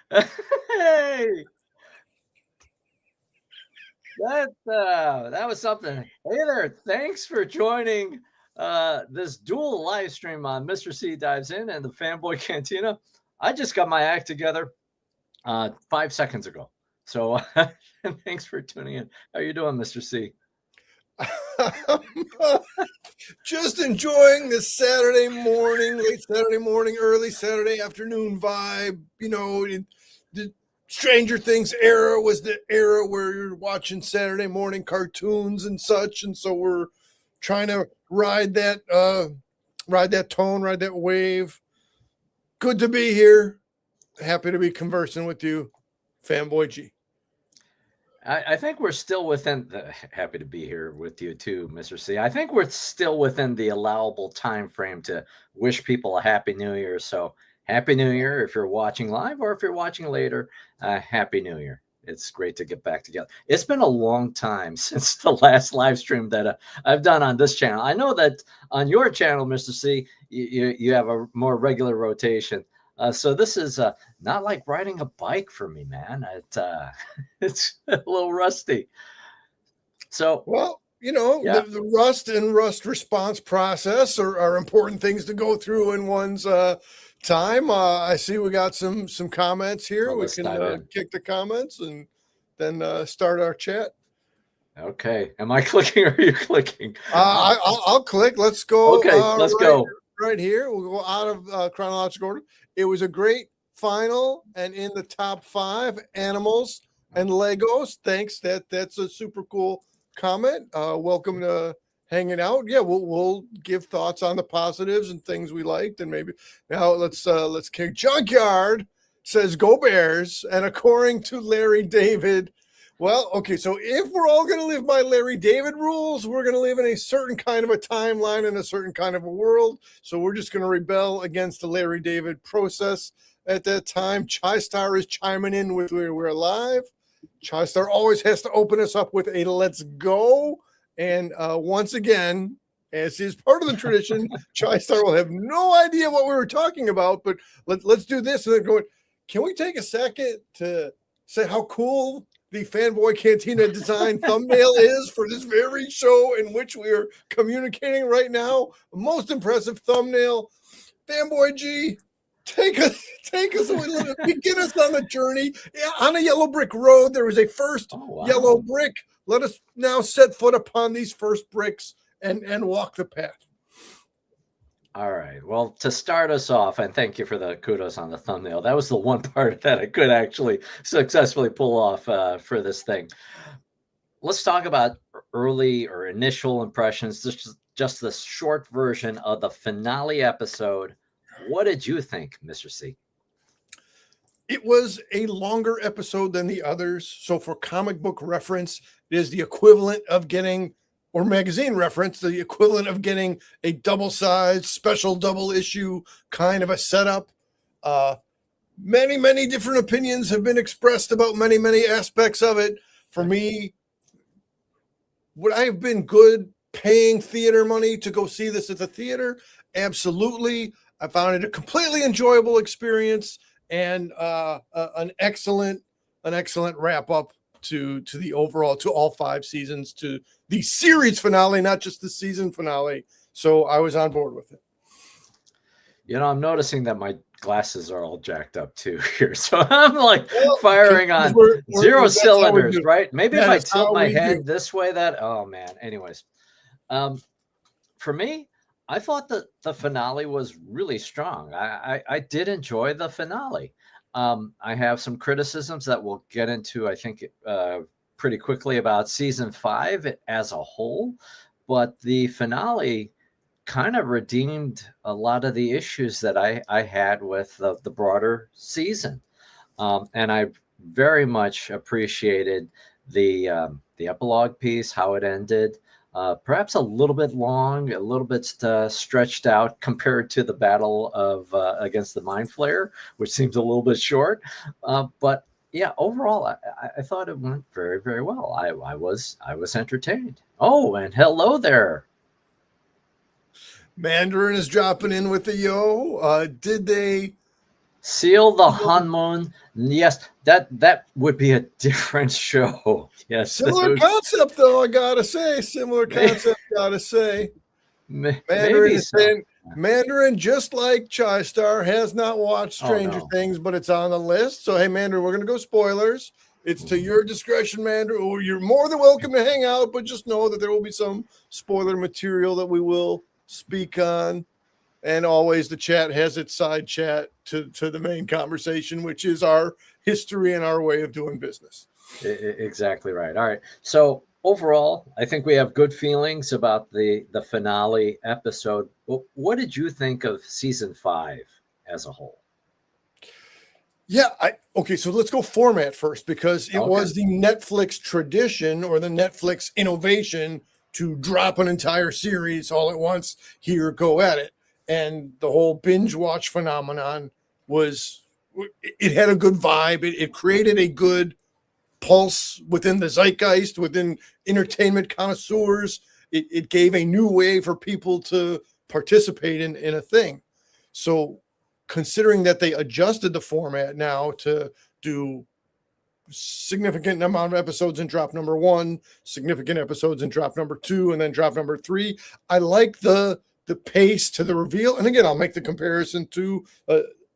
Hey, that was something. Hey there, thanks for joining this dual live stream on Mr. C Dives In and the Fanboy Cantina. I just got my act together 5 seconds ago. So thanks for tuning in. How you doing, Mr. C? Just enjoying this Saturday morning, late Saturday morning, early Saturday afternoon vibe. The Stranger Things era was the era where you're watching Saturday morning cartoons and such, and so we're trying to ride that tone, ride that wave. Good to be here. Happy to be conversing with you, Fanboy G. I think we're still within happy to be here with you too, Mr. C. I think we're still within the allowable time frame to wish people a happy new year. So happy new year if you're watching live, or if you're watching later, happy new year. It's great to get back together. It's been a long time since the last live stream that I've done on this channel. I know that on your channel, Mr. C, you have a more regular rotation. So this is not like riding a bike for me, man. It's a little rusty. So, Well, yeah. the rust and rust response process are important things to go through in one's time. I see we got some comments here. Well, We let's can dive in. kick the comments and then start our chat. Okay. Am I clicking or are you clicking? I'll click. Let's go. Okay, let's go. Right here. We'll go out of chronological order. It was a great final, and in the top 5, animals and Legos. Thanks. That's a super cool comment. Welcome to hanging out. Yeah, we'll give thoughts on the positives and things we liked, and maybe now let's kick. Junkyard says go Bears, and according to Larry David. Well, okay, so if we're all going to live by Larry David rules, we're going to live in a certain kind of a timeline and a certain kind of a world. So we're just going to rebel against the Larry David process at that time. Chai Star is chiming in with we're alive. Chai Star always has to open us up with a let's go. And once again, as is part of the tradition, Chai Star will have no idea what we were talking about, but let's do this. And then go, can we take a second to say how cool the Fanboy Cantina design thumbnail is for this very show in which we are communicating right now? Most impressive thumbnail. Fanboy G, take us begin us on the journey. On a yellow brick road, there is a first yellow brick. Let us now set foot upon these first bricks and walk the path. All right. Well, to start us off, and thank you for the kudos on the thumbnail. That was the one part that I could actually successfully pull off for this thing. Let's talk about early or initial impressions, just the short version of the finale episode. What did you think, Mr. C? It was a longer episode than the others. So for comic book reference, it is the equivalent of getting, or magazine reference, the equivalent of getting a double-sized special double issue kind of a setup. Many different opinions have been expressed about many aspects of it. For me, would I have been good paying theater money to go see this at the theater? Absolutely. I found it a completely enjoyable experience and an excellent wrap up to the overall, to all 5 seasons, to the series finale, not just the season finale. So I was on board with it. You know, I'm noticing that my glasses are all jacked up too here. So I'm like firing on zero cylinders, right? Maybe if I tilt my head this way, oh man. Anyways, for me, I thought that the finale was really strong. I did enjoy the finale. I have some criticisms that we'll get into, I think, pretty quickly about season 5 as a whole, but the finale kind of redeemed a lot of the issues that I had with the broader season. And I very much appreciated the epilogue piece, how it ended. Perhaps a little bit long, a little bit stretched out compared to the battle of against the Mind Flayer, which seems a little bit short. But yeah, overall, I thought it went very, very well. I was entertained. Oh, and hello there. Mandarin is dropping in with the yo. Did they Seal the Honeymoon. Yes, that would be a different show. Yes, similar concept though. I gotta say, similar concept. Gotta say, Mandarin is saying Mandarin, just like Chai Star, has not watched Stranger Things, but it's on the list. So hey, Mandarin, we're gonna go spoilers. It's to your discretion, Mandarin. Or you're more than welcome to hang out, but just know that there will be some spoiler material that we will speak on. And always the chat has its side chat to the main conversation, which is our history and our way of doing business. Exactly right. All right. So overall, I think we have good feelings about the finale episode. What did you think of season 5 as a whole? Yeah. Okay. So let's go format first, because it was the Netflix tradition or the Netflix innovation to drop an entire series all at once. Here, go at it. And the whole binge watch phenomenon it had a good vibe. It created a good pulse within the zeitgeist, within entertainment connoisseurs. It gave a new way for people to participate in a thing. So considering that they adjusted the format now to do significant amount of episodes in drop number 1, significant episodes in drop number 2, and then drop number 3, I like the pace to the reveal. And again, I'll make the comparison to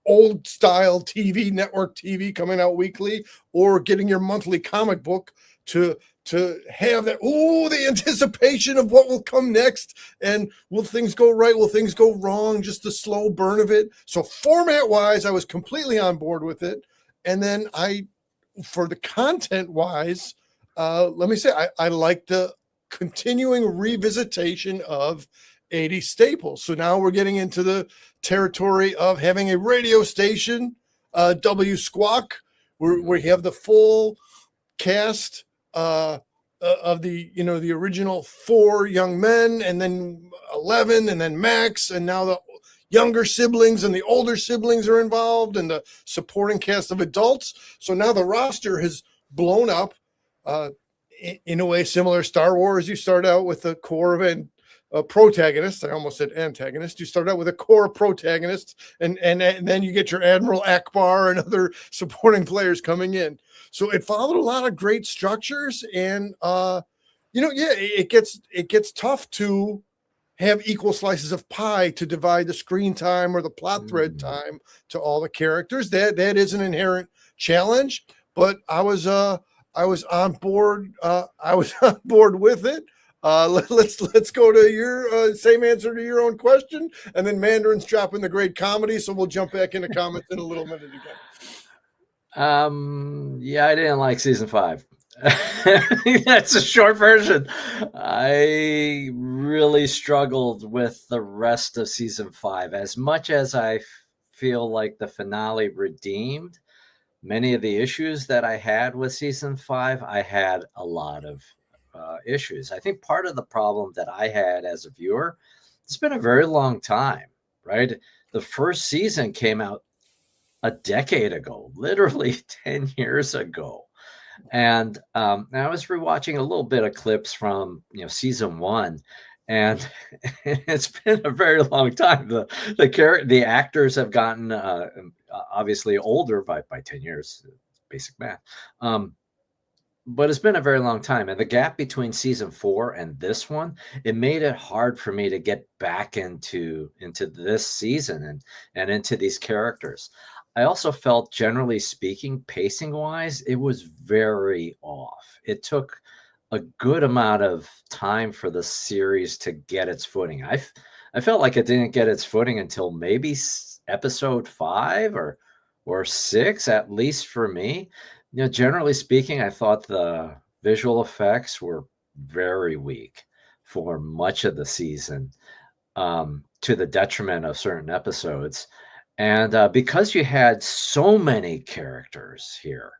old style TV, network TV coming out weekly, or getting your monthly comic book to have that, the anticipation of what will come next, and will things go right, will things go wrong, just the slow burn of it. So format wise, I was completely on board with it. And then for the content wise, let me say, I like the continuing revisitation of 80 staples. So now we're getting into the territory of having a radio station, W Squawk, where we have the full cast of the original 4 young men, and then 11, and then Max, and now the younger siblings and the older siblings are involved, and the supporting cast of adults. So now the roster has blown up in a way similar to Star Wars. You start out with the core of protagonists. I almost said antagonist. You start out with a core of protagonists, and then you get your Admiral Akbar and other supporting players coming in. So it followed a lot of great structures, and it gets tough to have equal slices of pie to divide the screen time or the plot thread time to all the characters. That is an inherent challenge, but I was on board. I was on board with it. Let's go to your same answer to your own question, and then Mandarin's dropping the great comedy, so we'll jump back into comments in a little minute again. Yeah, I didn't like season 5. That's a short version. I really struggled with the rest of season 5. As much as I feel like the finale redeemed many of the issues that I had with season 5, I had a lot of issues. I think part of the problem that I had as a viewer, it's been a very long time, right? The first season came out a decade ago, literally 10 years ago. And I was rewatching a little bit of clips from season 1, and it's been a very long time. The actors have gotten obviously older by 10 years, basic math. But it's been a very long time, and the gap between season 4 and this one, it made it hard for me to get back into this season and into these characters. I also felt, generally speaking, pacing wise, it was very off. It took a good amount of time for the series to get its footing. I felt like it didn't get its footing until maybe episode 5 or 6, at least for me. Generally speaking, I thought the visual effects were very weak for much of the season, to the detriment of certain episodes. And because you had so many characters here,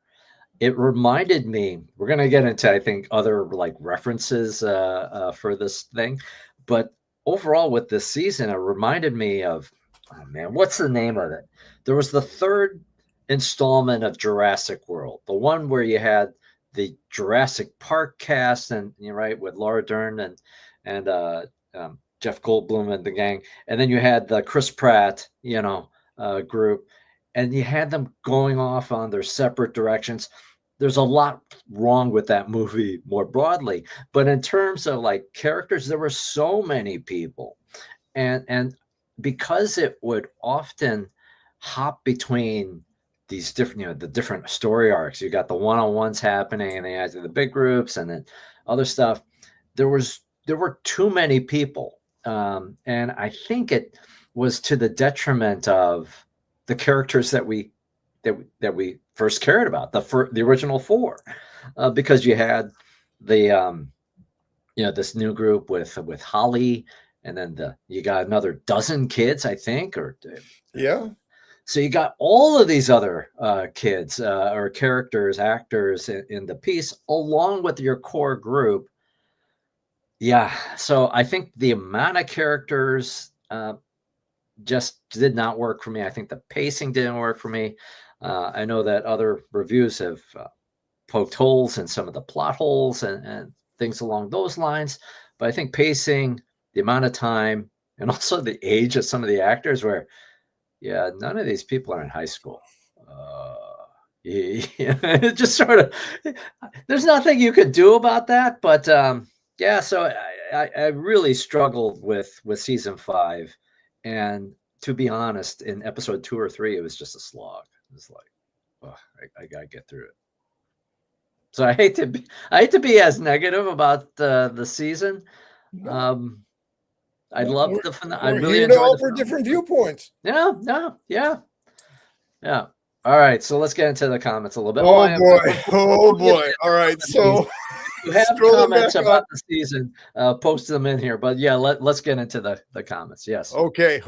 it reminded me, we're going to get into, I think, other like references for this thing. But overall with this season, it reminded me of, oh man, what's the name of it? There was the third installment of Jurassic World, the one where you had the Jurassic Park cast, and right, with Laura Dern and Jeff Goldblum and the gang, and then you had the Chris Pratt group, and you had them going off on their separate directions. There's a lot wrong with that movie more broadly, but in terms of like characters, there were so many people, and because it would often hop between these different, the different story arcs. You got the one-on-ones happening, and then you had the big groups, and then other stuff. There were too many people, and I think it was to the detriment of the characters that we first cared about, the original four, because you had the this new group with Holly, and then you got another dozen kids, I think, or yeah. So you got all of these other kids or characters, actors in the piece, along with your core group. Yeah, so I think the amount of characters just did not work for me. I think the pacing didn't work for me. I know that other reviews have poked holes in some of the plot holes and things along those lines, but I think pacing, the amount of time, and also the age of some of the actors, where none of these people are in high school. It just sort of, there's nothing you could do about that, but so I really struggled with season 5, and to be honest, in episode 2 or 3, it was just a slog. It was like, I gotta get through it. So I hate to be as negative about the season. I love the finale. I really enjoyed the different viewpoints. Yeah. All right, so let's get into the comments a little bit. Oh boy! All right, so you have comments about the season, post them in here. But yeah, let's get into the comments. Yes. Okay.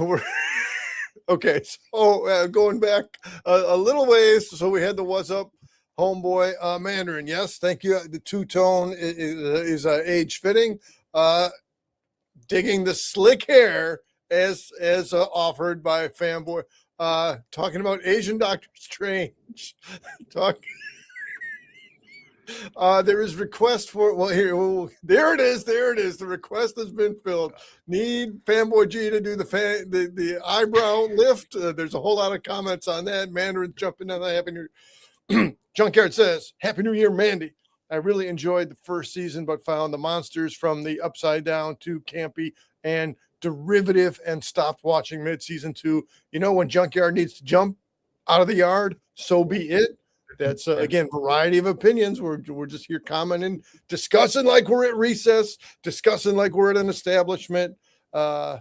Okay. So going back a little ways, so we had the "What's Up, Homeboy" Mandarin. Yes, thank you. The two-tone is age fitting. Digging the slick hair as offered by Fanboy. Talking about Asian Doctor Strange. There is request for, there it is. The request has been filled. Need Fanboy G to do the eyebrow lift. There's a whole lot of comments on that. Mandarin jumping on that. Happy New Junkyard says, "Happy New Year, Mandy. I really enjoyed the first season, but found the monsters from the Upside Down too campy and derivative and stopped watching mid-season 2. When Junkyard needs to jump out of the yard, so be it." That's, again, variety of opinions. We're just here commenting, discussing like we're at recess, discussing like we're at an establishment. I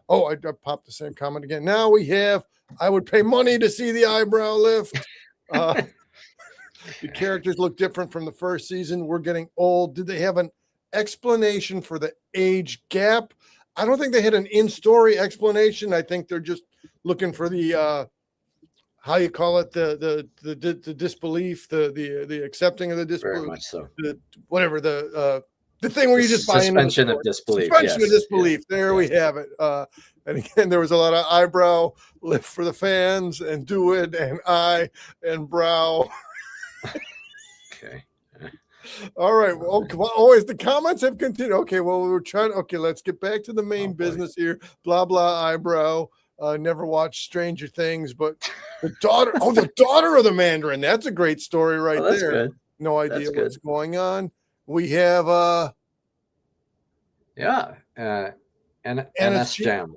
popped the same comment again. Now we have, I would pay money to see the eyebrow lift. The characters look different from the first season. We're getting old. Did they have an explanation for the age gap? I don't think they had an in-story explanation. I think they're just looking for the how you call it, the disbelief, the accepting of the disbelief. Very much so. The thing where you just buy into suspension of disbelief. Suspension of disbelief. Yes. There we have it. And again, there was a lot of eyebrow lift for the fans, and do it, and eye and brow. Okay. All right. Well, always the comments have continued. Okay. Well, we were trying. Okay, let's get back to the main business here. Blah blah eyebrow. Never watched Stranger Things, but the daughter. The daughter of the Mandarin. That's a great story right there. Good. No idea what's going on. We have and that's Jam.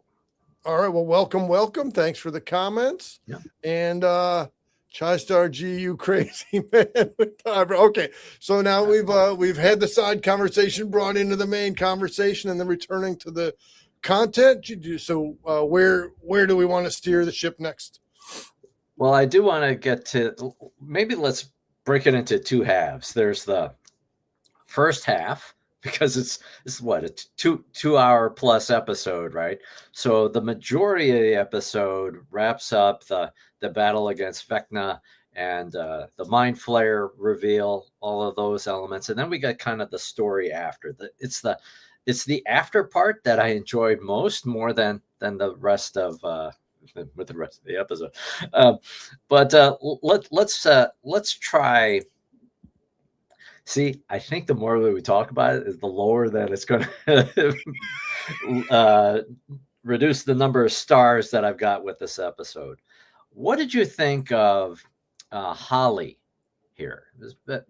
All right. Well, welcome. Thanks for the comments. Yeah. And Chai-Star G, you crazy man. Okay, so now we've had the side conversation brought into the main conversation, and then returning to the content. So where do we want to steer the ship next? Well, I do want to get to, maybe let's break it into two halves. There's the first half, because it's what, a 2 hour plus episode, right? So the majority of the episode wraps up the battle against Vecna and the Mind Flayer reveal, all of those elements, and then we got kind of the story after. It's the after part that I enjoyed more than the rest of with the rest of the episode. But let's try. See, I think the more that we talk about it, is the lower that it's going to reduce the number of stars that I've got with this episode. what did you think of Holly here? There's been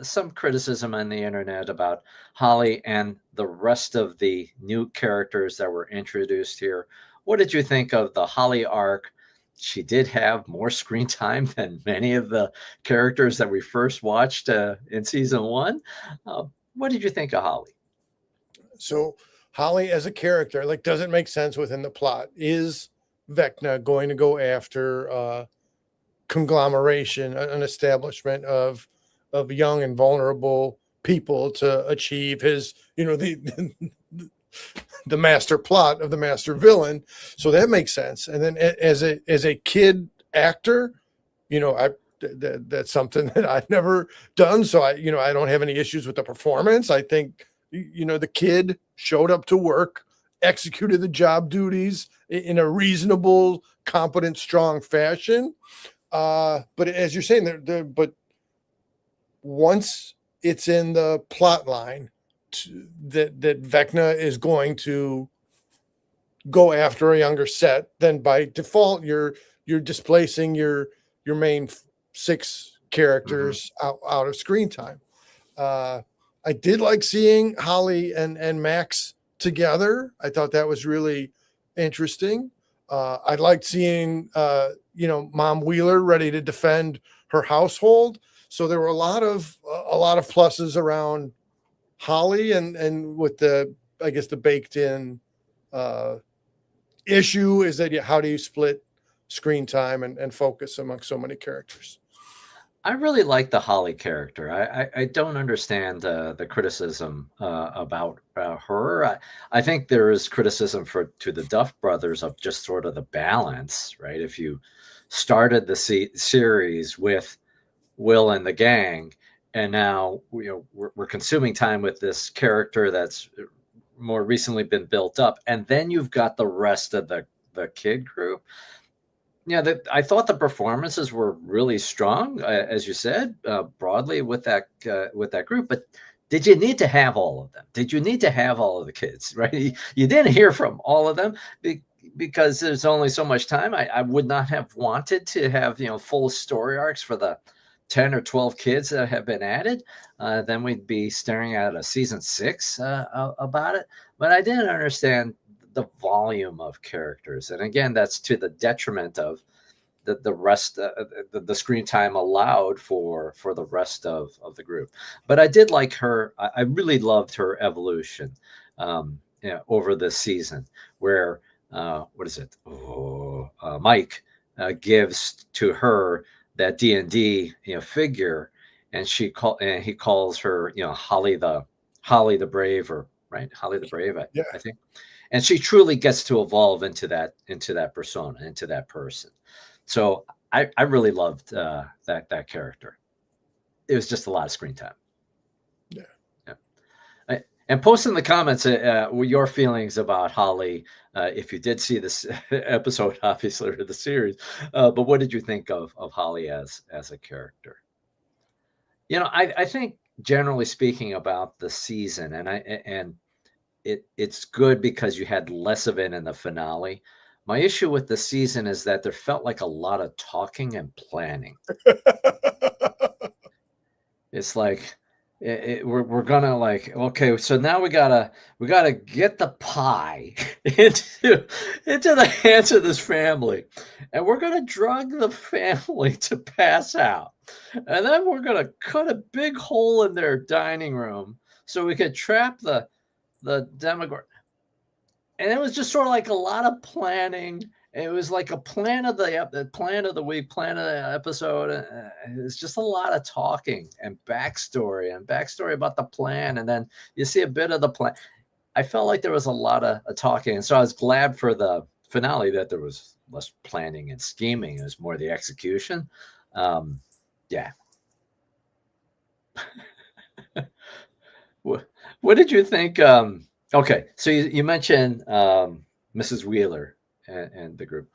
some criticism on the internet about Holly and the rest of the new characters that were introduced here. What did you think of the Holly arc? She did have more screen time than many of the characters that we first watched in season 1. What did you think of Holly? So Holly as a character, like, doesn't make sense within the plot. Is Vecna going to go after conglomeration, an establishment of young and vulnerable people to achieve his, the master plot of the master villain? So that makes sense. And then as a kid actor, that's something that I've never done. So I don't have any issues with the performance. I think, the kid showed up to work, executed the job duties in a reasonable, competent, strong fashion. But as you're saying, but once it's in the plot line that Vecna is going to go after a younger set, then by default you're displacing your main 6 characters out of screen time. I did like seeing Holly and Max together. I thought that was really interesting. I liked seeing Mom Wheeler ready to defend her household. So there were a lot of pluses around Holly, and with the baked in issue is that how do you split screen time and focus among so many characters? I really like the Holly character. I don't understand the criticism about her. I think there is criticism to the Duff brothers of just sort of the balance, right? If you started the series with Will and the gang, and now we're consuming time with this character that's more recently been built up, and then you've got the rest of the kid group. Yeah, I thought the performances were really strong, as you said, broadly with that group. But did you need to have all of them? Did you need to have all of the kids? Right? You didn't hear from all of them because there's only so much time. I would not have wanted to have full story arcs for the 10 or 12 kids that have been added. Then we'd be staring at a season 6 about it. But I didn't understand the volume of characters, and again, that's to the detriment of the rest, the screen time allowed for the rest of the group. But I did like her. I really loved her evolution over this season, where what is it? Mike gives to her that D&D figure, and he calls her Holly the Brave, or right, Holly the Brave, I think. And she truly gets to evolve into that persona, into that person. So I really loved that character. It was just a lot of screen time. Yeah. And post in the comments your feelings about Holly, if you did see this episode, obviously, or the series. But what did you think of Holly as a character? I think generally speaking about the season, and it's good because you had less of it in the finale. My issue with the season is that there felt like a lot of talking and planning. It's like we're gonna okay, so now we gotta get the pie into the hands of this family, and we're gonna drug the family to pass out, and then we're gonna cut a big hole in their dining room so we could trap the demographic. And it was just sort of like a lot of planning. It was like a plan of the plan of the week, plan of the episode. It's just a lot of talking and backstory about the plan. And then you see a bit of the plan. I felt like there was a lot of talking. And so I was glad for the finale that there was less planning and scheming. It was more the execution. Yeah. What did you think? Okay, so you mentioned Mrs. Wheeler and the group.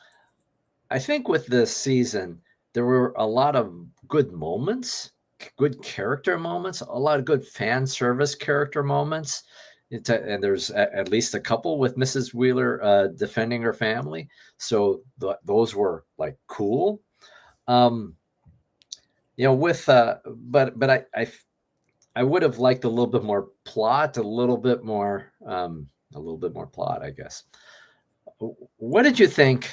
I think with this season, there were a lot of good moments, good character moments, a lot of good fan service character moments. And there's at least a couple with Mrs. Wheeler defending her family. So those were like cool. With but I would have liked a little bit more plot, a little bit more plot, I guess. What did you think?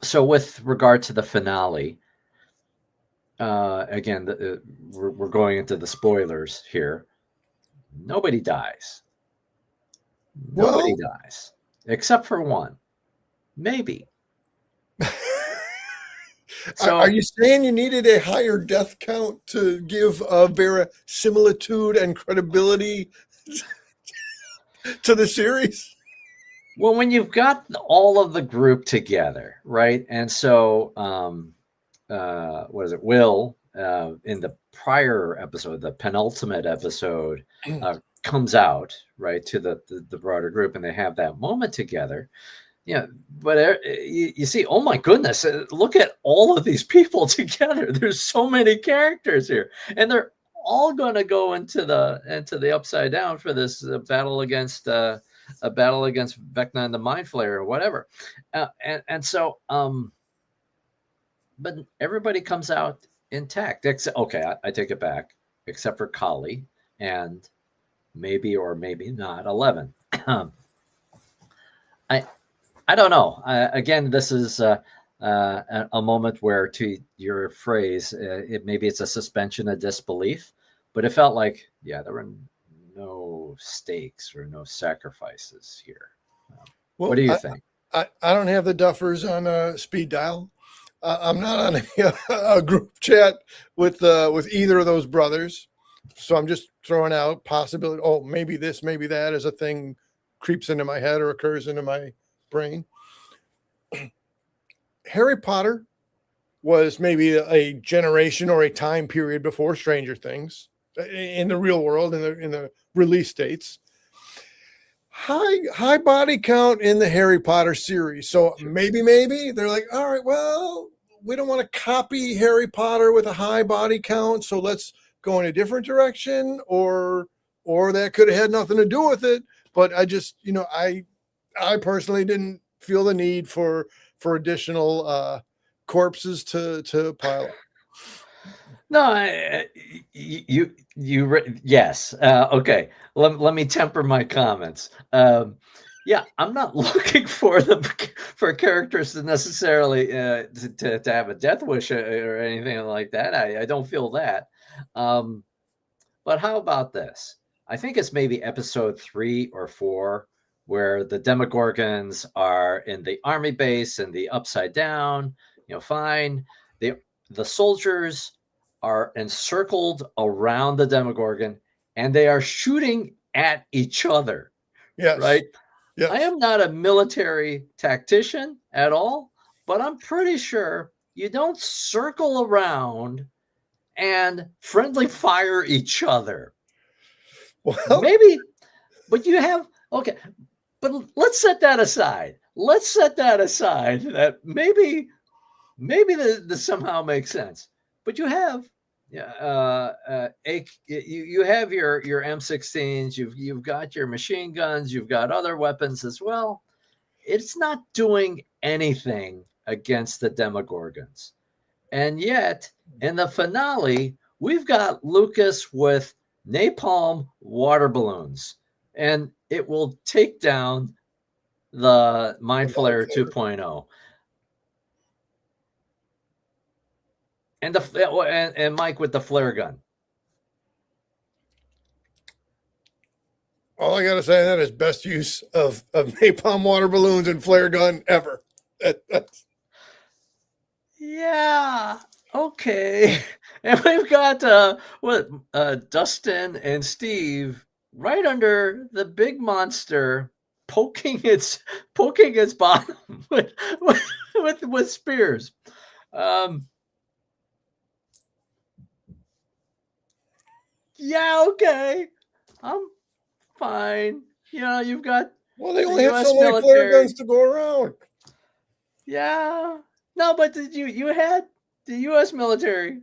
So with regard to the finale, again, we're going into the spoilers here. Nobody dies. Nobody dies except for one, maybe. So, are you saying you needed a higher death count to give verisimilitude and credibility to the series? Well, when you've got all of the group together, right? And so, what is it? Will, in the prior episode, the penultimate episode, comes out, right, to the broader group, and they have that moment together. Yeah, but you see, oh my goodness, look at all of these people together. There's so many characters here, and they're all going to go into the upside down for this battle against Vecna and the Mind Flayer or whatever, so but everybody comes out intact. Okay, I take it back, except for Kali and maybe or maybe not 11. I don't know. Again, this is a moment where, to your phrase, maybe it's a suspension of disbelief, but it felt like, there were no stakes or no sacrifices here. What do you think? I don't have the Duffers on speed dial. I'm not on a group chat with either of those brothers, so I'm just throwing out possibility. Oh, maybe this, maybe that, as a thing creeps into my head or occurs into my brain. Harry Potter was maybe a generation or a time period before Stranger Things in the real world, in the release dates. High body count in the Harry Potter series. So maybe they're like, all right, well, we don't want to copy Harry Potter with a high body count, so let's go in a different direction, or that could have had nothing to do with it. But I just, I personally didn't feel the need for additional corpses to pile up. No, yes. Okay. Let me temper my comments. I'm not looking for characters to necessarily to have a death wish or anything like that. I don't feel that. But how about this? I think it's maybe episode 3 or 4 where the Demogorgons are in the army base and the upside down. Fine. The soldiers are encircled around the Demogorgon, and they are shooting at each other. Yes. Right? Yes. I am not a military tactician at all, but I'm pretty sure you don't circle around and friendly fire each other. Well, maybe, but you have, okay, but let's set that aside. That maybe this somehow makes sense. But you have, you have your M16s. You've got your machine guns. You've got other weapons as well. It's not doing anything against the Demogorgons, and yet in the finale, we've got Lucas with napalm water balloons, and it will take down the Mind Flayer 2.0. And Mike with the flare gun. All I gotta say, that is best use of napalm water balloons and flare gun ever. That's... Yeah. Okay. And we've got Dustin and Steve right under the big monster, poking its bottom with spears. Yeah, okay. I'm fine. You've got they only have so many flare guns to go around. Yeah. No, but you had the U.S. military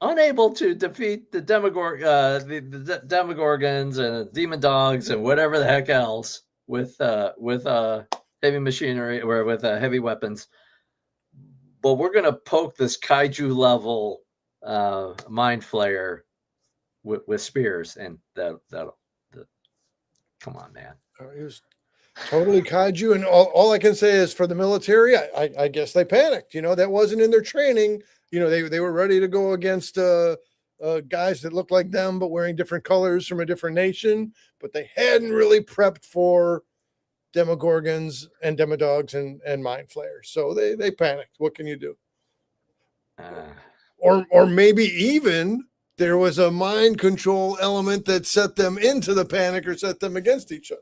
unable to defeat the the Demogorgons and demon dogs and whatever the heck else with heavy machinery or with heavy weapons. But we're gonna poke this kaiju level mind flayer with spears, and that'll come on, man. It was totally kaiju, and all I can say is for the military, I guess they panicked. That wasn't in their training. They were ready to go against guys that looked like them but wearing different colors from a different nation, but they hadn't really prepped for Demogorgons and Demodogs and mind flayers. So they panicked. What can you do? Or maybe even there was a mind control element that set them into the panic or set them against each other.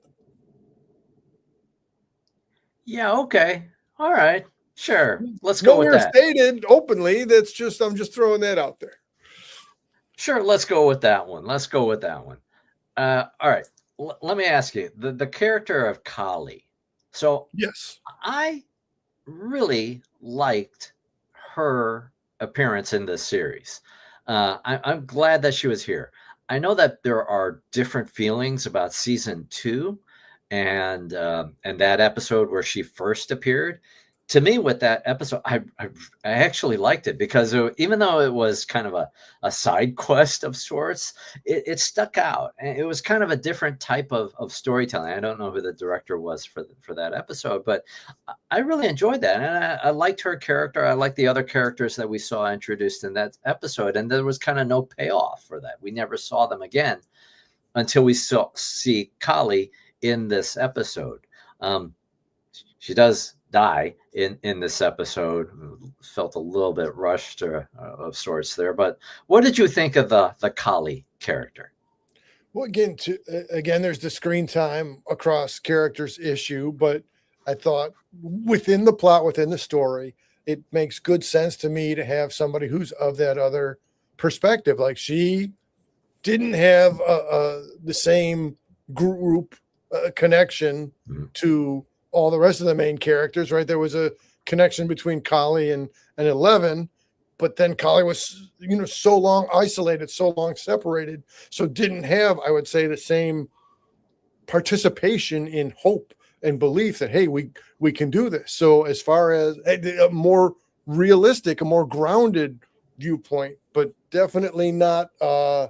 Yeah, okay. All right. Sure. Let's go with that. Stated openly. I'm just throwing that out there. Sure, let's go with that one. All right. Let me ask you, the character of Kali. So yes, I really liked her appearance in this series. I'm glad that she was here. I know that there are different feelings about season 2 and that episode where she first appeared. To me, with that episode, I actually liked it because even though it was kind of a side quest of sorts, it stuck out. And it was kind of a different type of storytelling. I don't know who the director was for that episode, but I really enjoyed that. And I liked her character. I liked the other characters that we saw introduced in that episode. And there was kind of no payoff for that. We never saw them again until we see Kali in this episode. She does die in this episode. Felt a little bit rushed of sorts there, but what did you think of the Kali character? Well, again, there's the screen time across characters issue, but I thought within the plot, within the story, it makes good sense to me to have somebody who's of that other perspective. Like she didn't have the same group connection to all the rest of the main characters, right? There was a connection between Kali and 11, but then Kali was, so long isolated, so long separated, so didn't have, I would say, the same participation in hope and belief that, hey, we can do this. So as far as a more realistic, a more grounded viewpoint, but definitely not a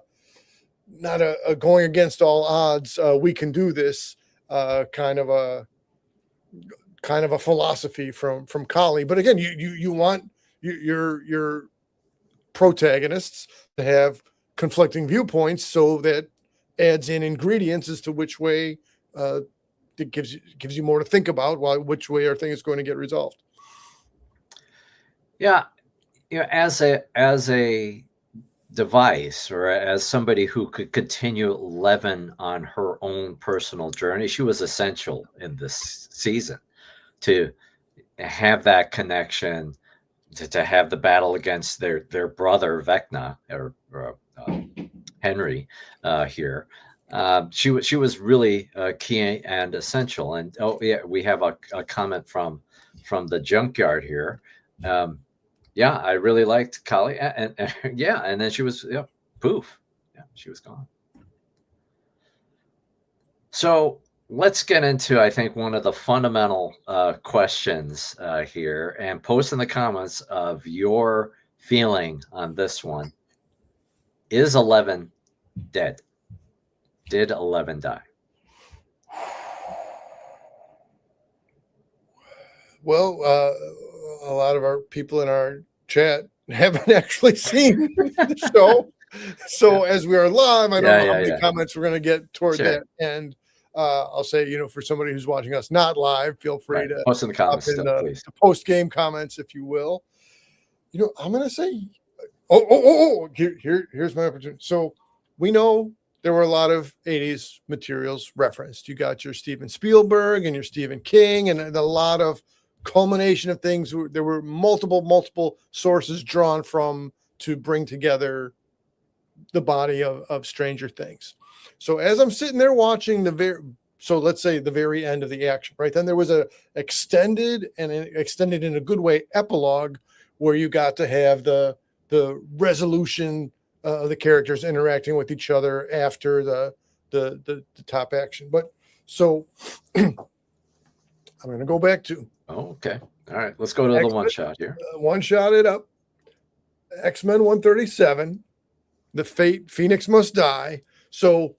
going against all odds, we can do this kind of a philosophy from Kali. But again, you want your protagonists to have conflicting viewpoints, so that adds in ingredients as to which way it gives you more to think about, which way are things going to get resolved. Yeah, as a device, or as somebody who could continue 11 on her own personal journey, she was essential in this season to have that connection, to have the battle against their brother Vecna or Henry here. She was really key and essential. And we have a comment from the junkyard here. Yeah, I really liked Kali, and yeah, and then she was poof, she was gone. So let's get into, I think, one of the fundamental questions here, and post in the comments of your feeling on this one. Is 11 dead? Did 11 die? Well, a lot of our people in our chat haven't actually seen the show. So as we are live, I don't know how many comments we're going to get toward that. And I'll say, for somebody who's watching us not live, feel free to post in the comments, please. The post-game comments, if you will. I'm going to say, here's my opportunity. So we know there were a lot of 80s materials referenced. You got your Steven Spielberg and your Stephen King, and a lot of culmination of things. There were multiple sources drawn from to bring together the body of Stranger Things. So as I'm sitting there watching let's say the very end of the action, right? Then there was a extended in a good way epilogue where you got to have the resolution of the characters interacting with each other after the top action. But so I'm going to go back to. Oh, okay. All right. Let's go to the one shot here. One shot it up. X-Men 137. The Fate Phoenix Must Die. So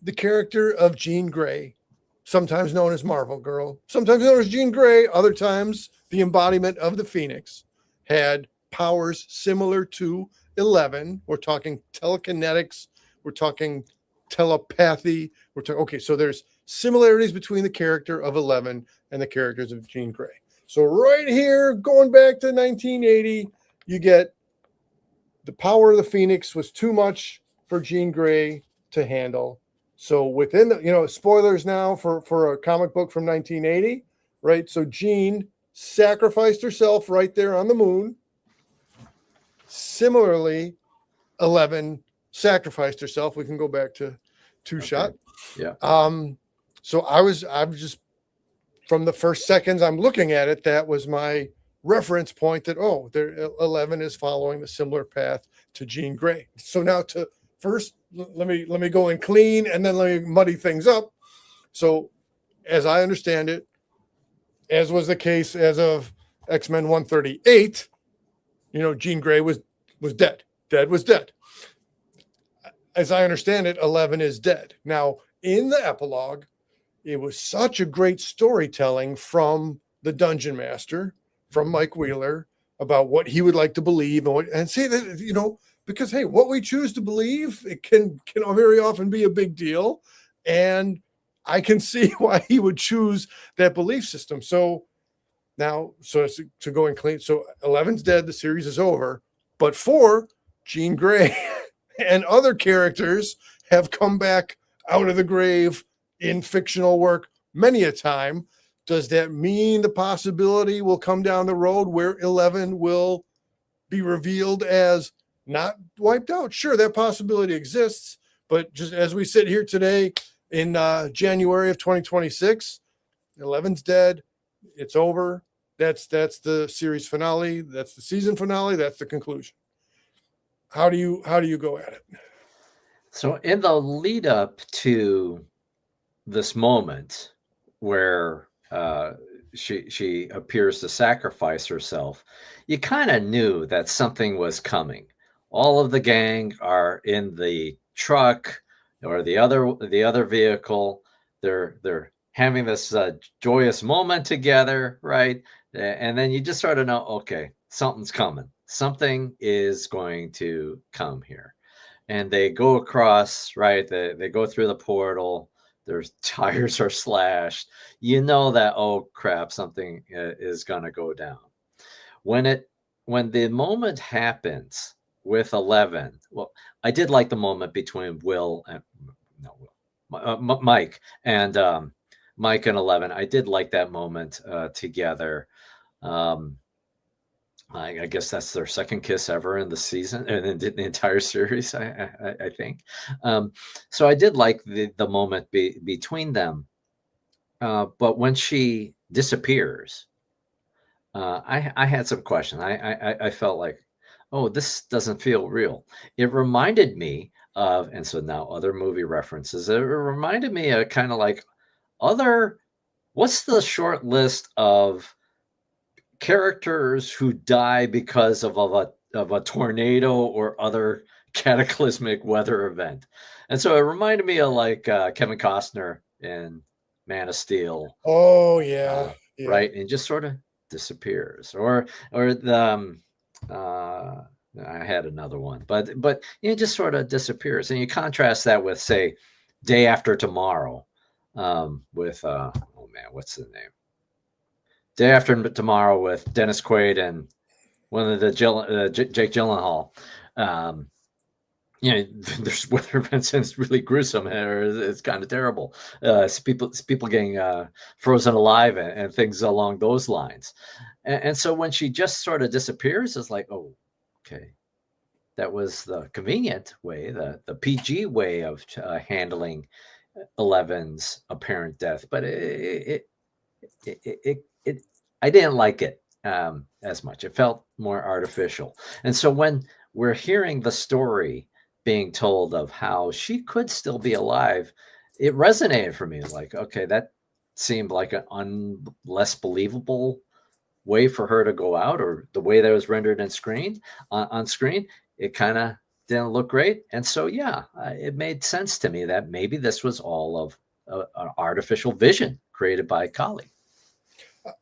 the character of Jean Grey, sometimes known as Marvel Girl, sometimes known as Jean Grey, other times the embodiment of the Phoenix, had powers similar to 11. We're talking telekinetics. We're talking telepathy. We're talking, okay, so there's similarities between the character of 11 and the characters of Jean Grey. So right here, going back to 1980, you get the power of the Phoenix was too much for Jean Grey to handle. So within the, spoilers now for a comic book from 1980, right? So Jean sacrificed herself right there on the moon. Similarly, 11 sacrificed herself. We can go back to two shot. Yeah. So I'm just, from the first seconds I'm looking at it, that was my reference point that, 11 is following the similar path to Jean Grey. So now first, let me go in clean and then let me muddy things up. So as I understand it, as was the case as of X-Men 138, Jean Grey was dead. Dead was dead. As I understand it, 11 is dead. Now, in the epilogue, it was such a great storytelling from the Dungeon Master, from Mike Wheeler, about what he would like to believe and say that, because, hey, what we choose to believe, it can very often be a big deal. And I can see why he would choose that belief system. So now, to go in clean, so 11's dead, the series is over. But 4, Jean Grey and other characters have come back out of the grave in fictional work many a time. Does that mean the possibility will come down the road where 11 will be revealed as not wiped out? Sure, that possibility exists. But just as we sit here today in January of 2026, 11's dead. It's over. That's the series finale. That's the season finale. That's the conclusion. How do you go at it? So in the lead up to this moment where she appears to sacrifice herself, you kind of knew that something was coming. All of the gang are in the truck or the other vehicle. They're having this joyous moment together, right? And then you just sort of know, okay, something's coming. Something is going to come here. And they go across, right? They go through the portal. Their tires are slashed. You know that, oh crap, something is going to go down. When the moment happens with 11, well, I did like the moment between Mike and 11. I did like that moment together. I guess that's their second kiss ever in the season and in the entire series, I think. So I did like the moment between them. But when she disappears, I had some questions. I felt like, oh, this doesn't feel real. It reminded me of, and so now other movie references, it reminded me of kind of like what's the short list of characters who die because of a tornado or other cataclysmic weather event. And so it reminded me of like Kevin Costner in Man of Steel. Oh yeah. Right. And just sort of disappears or the I had another one, but it just sort of disappears. And you contrast that with, say, Day After Tomorrow with what's the name? Day After Tomorrow with Dennis Quaid and one of the Jake Gyllenhaal. There's weather events and it's really gruesome. It's kind of terrible. People getting frozen alive and things along those lines. And so when she just sort of disappears, it's like, oh, okay. That was the convenient way, the PG way of handling 11's apparent death. But I didn't like it as much. It felt more artificial. And so when we're hearing the story being told of how she could still be alive. It resonated for me. Like, okay, that seemed like an less believable way for her to go out, or the way that was rendered on screen. It kind of didn't look great. And so, yeah, it made sense to me that maybe this was all of an artificial vision created by Kali.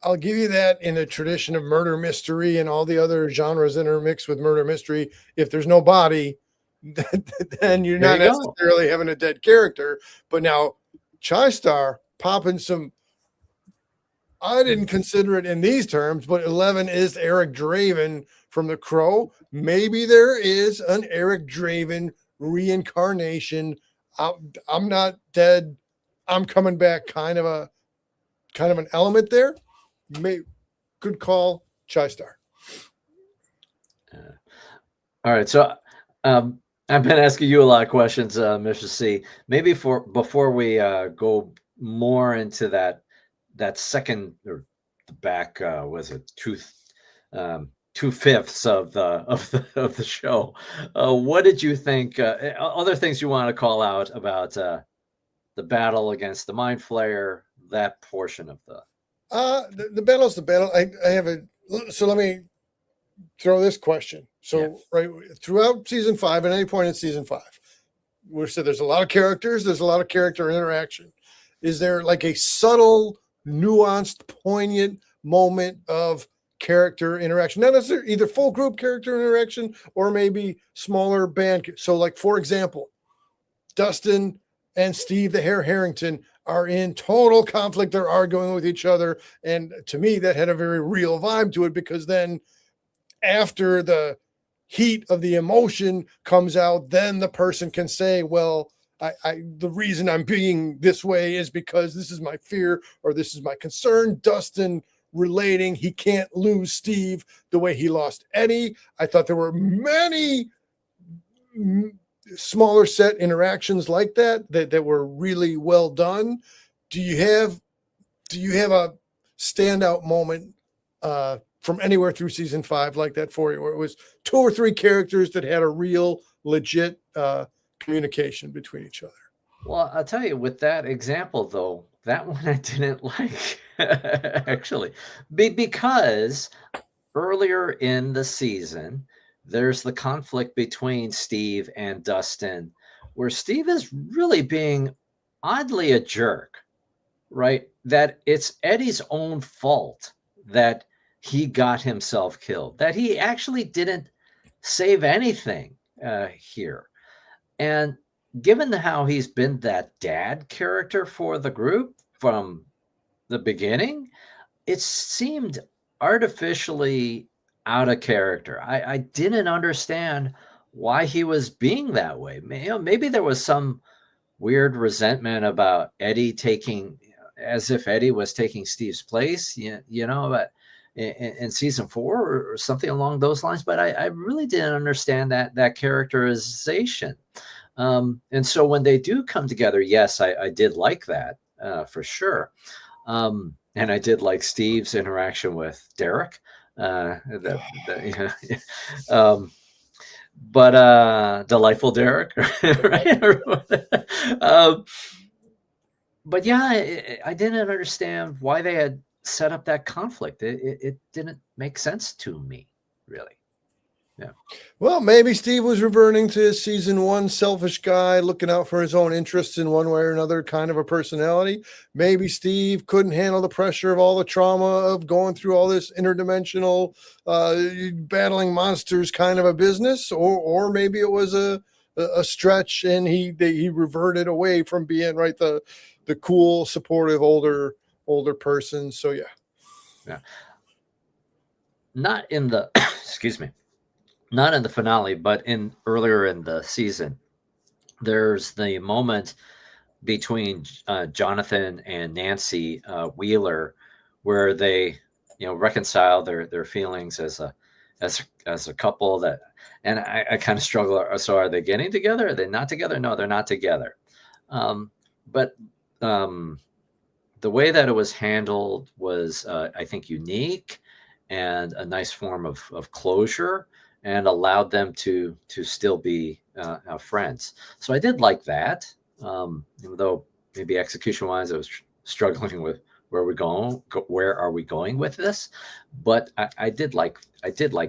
I'll give you that in a tradition of murder mystery and all the other genres intermixed with murder mystery. If there's no body, then you're not necessarily having a dead character. But now, Chai-Star popping some, I didn't consider it in these terms, but 11 is Eric Draven from The Crow. Maybe there is an Eric Draven reincarnation. I'm not dead, I'm coming back kind of an element there. Good call, Chai-Star. All right, so I've been asking you a lot of questions, Mr. C. Maybe before we go more into that second, or the back, was it 2/5 of the show? What did you think? Other things you want to call out about the battle against the Mind Flayer? That portion of the battle's the battle. I have so let me throw this question. So right throughout season 5, at any point in season 5, we said there's a lot of characters, there's a lot of character interaction. Is there like a subtle, nuanced, poignant moment of character interaction? Not necessarily either full group character interaction or maybe smaller band. So like, for example, Dustin and Steve the Hare Harrington are in total conflict. They're arguing with each other. And to me, that had a very real vibe to it, because then after the heat of the emotion comes out, then the person can say, well, the reason I'm being this way is because this is my fear, or this is my concern. Dustin relating, he can't lose Steve the way he lost Eddie. I thought there were many smaller set interactions like that were really well done. Do you have a standout moment from anywhere through season 5 like that for you, where it was 2 or 3 characters that had a real legit communication between each other? Well, I'll tell you, with that example though, that one I didn't like actually, because earlier in the season, there's the conflict between Steve and Dustin, where Steve is really being oddly a jerk, right? That it's Eddie's own fault that he got himself killed, that he actually didn't save anything here. And given how he's been that dad character for the group from the beginning, it seemed artificially out of character. I didn't understand why he was being that way. Maybe there was some weird resentment about Eddie taking, as if Eddie was taking Steve's place, but in season 4 or something along those lines. But I really didn't understand that characterization. And so when they do come together, yes, I did like that for sure. And I did like Steve's interaction with Derek. But delightful Derek, right? But yeah, I didn't understand why they had set up that conflict. It didn't make sense to me, really. Yeah. Well, maybe Steve was reverting to his season 1 selfish guy, looking out for his own interests in one way or another, kind of a personality. Maybe Steve couldn't handle the pressure of all the trauma of going through all this interdimensional battling monsters kind of a business, or maybe it was a stretch and he reverted away from being the cool, supportive older person. So yeah. Not in the excuse me. Not in the finale, but earlier in the season, there's the moment between Jonathan and Nancy Wheeler, where they, reconcile their feelings as a couple. That, and I kind of struggle. So, are they getting together? Are they not together? No, they're not together. But the way that it was handled was, I think, unique and a nice form of closure. and allowed them to still be friends. So I did like that, even though maybe execution-wise I was struggling with where are we going with this. But I did like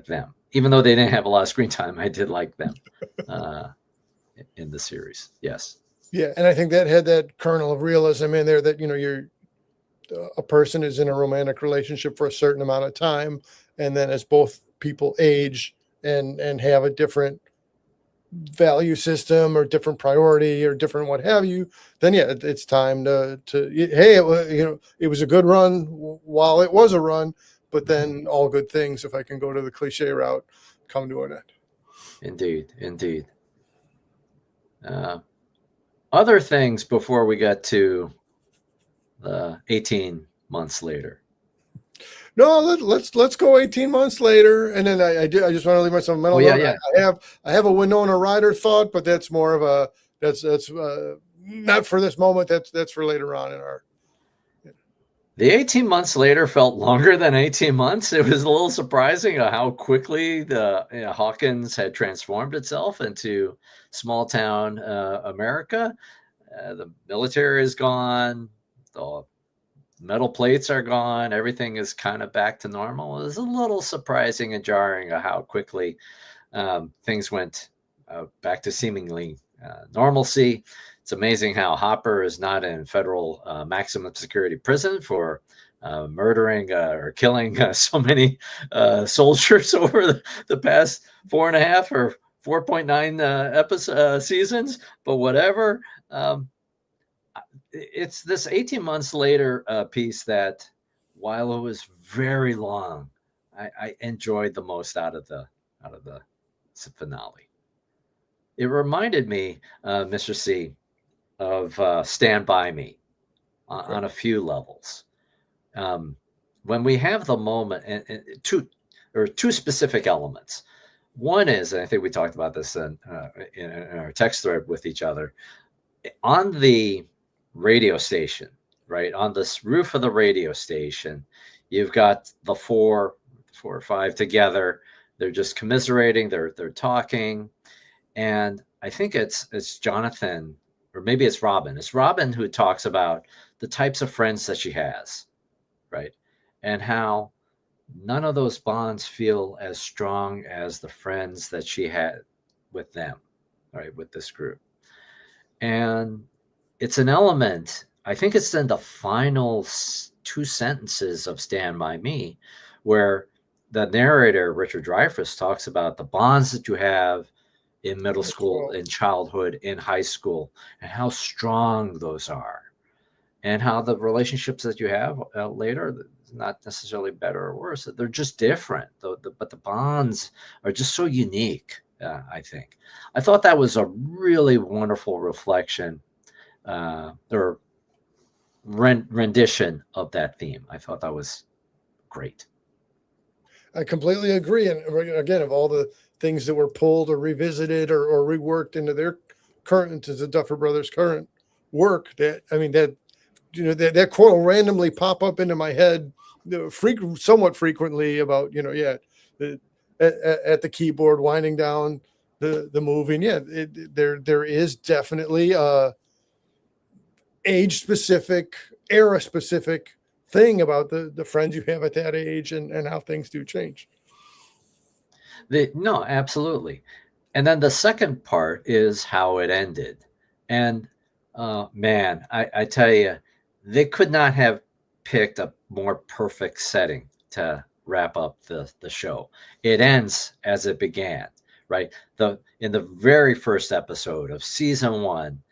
them, even though they didn't have a lot of screen time. I did like them in the series. Yes. Yeah, and I think that had that kernel of realism in there that you're a person is in a romantic relationship for a certain amount of time, and then as both people age and have a different value system or different priority or different what have you, then it's time to hey, it was a good run while it was a run, but then all good things, if I can go to the cliche route, come to an end. Indeed. Other things before we get to 18 months later. No, let's go 18 months later, and then I just want to leave myself a mental note. Yeah. I have a Winona Ryder thought, but that's more of a that's not for this moment. That's for later on in our. The 18 months later felt longer than 18 months. It was a little surprising how quickly the Hawkins had transformed itself into small town America. The military is gone. The metal plates are gone. Everything is kind of back to normal. It was a little surprising and jarring how quickly things went back to seemingly normalcy. It's amazing how Hopper is not in federal maximum security prison for murdering or killing so many soldiers over the past 4.5 or 4.9 seasons, but whatever. It's this 18 months later piece that, while it was very long, I enjoyed the most out of the finale. It reminded me, Mr. C, of Stand By Me on a few levels. When we have the moment, and two specific elements. One is, and I think we talked about this in our text thread with each other, on the radio station, right? On this roof of the radio station, you've got the four or five together. They're just commiserating. They're talking, and I think it's Jonathan, or maybe it's Robin. It's Robin who talks about the types of friends that she has, right? And how none of those bonds feel as strong as the friends that she had with them, right? With this group. And it's an element, I think it's in the final two sentences of Stand By Me, where the narrator, Richard Dreyfuss, talks about the bonds that you have in middle school, in childhood, in high school, and how strong those are, and how the relationships that you have later, not necessarily better or worse, they're just different, but the bonds are just so unique. I think I thought that was a really wonderful reflection or rendition of that theme. I thought that was great. I completely agree. And again, of all the things that were pulled or revisited or reworked into their into the Duffer Brothers' current work, that quote will randomly pop up into my head somewhat frequently about at the keyboard winding down the movie. And there is definitely age specific, era specific thing about the friends you have at that age and how things do change. No, absolutely. And then the second part is how it ended. And man, I tell you, they could not have picked a more perfect setting to wrap up the show. It ends as it began, right? In the very first episode of season 1,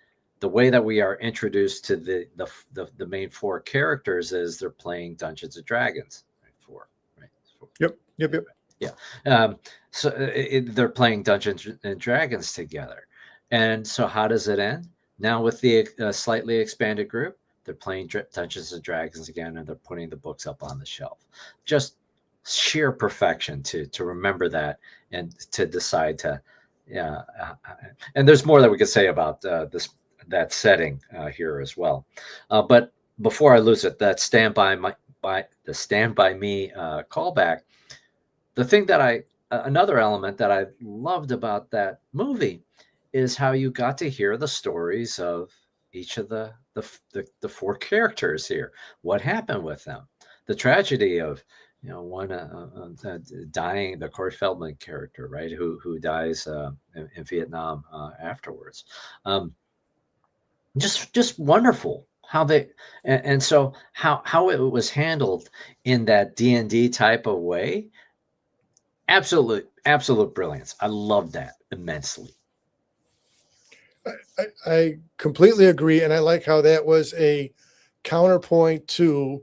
the way that we are introduced to the main 4 characters is they're playing Dungeons and Dragons. Right? 4, right? 4. Yep. Yeah. So they're playing Dungeons and Dragons together. And so how does it end? Now with the slightly expanded group, they're playing Dungeons and Dragons again, and they're putting the books up on the shelf. Just sheer perfection to remember that and to decide to, and there's more that we could say about that setting here as well. But before I lose it, the Stand By Me callback, the thing that another element that I loved about that movie is how you got to hear the stories of each of the four characters here. What happened with them? The tragedy of one dying, the Corey Feldman character, right, who dies in Vietnam afterwards. Just wonderful how they and so how it was handled in that D&D type of way. Absolute brilliance. I love that immensely. I completely agree, and I like how that was a counterpoint to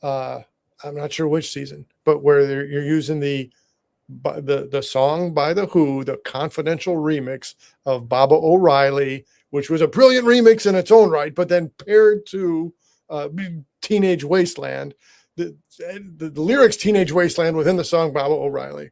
I'm not sure which season, but where you're using the song by The Who, the confidential remix of Baba O'Reilly, which was a brilliant remix in its own right, but then paired to Teenage Wasteland, the lyrics Teenage Wasteland within the song Baba O'Reilly,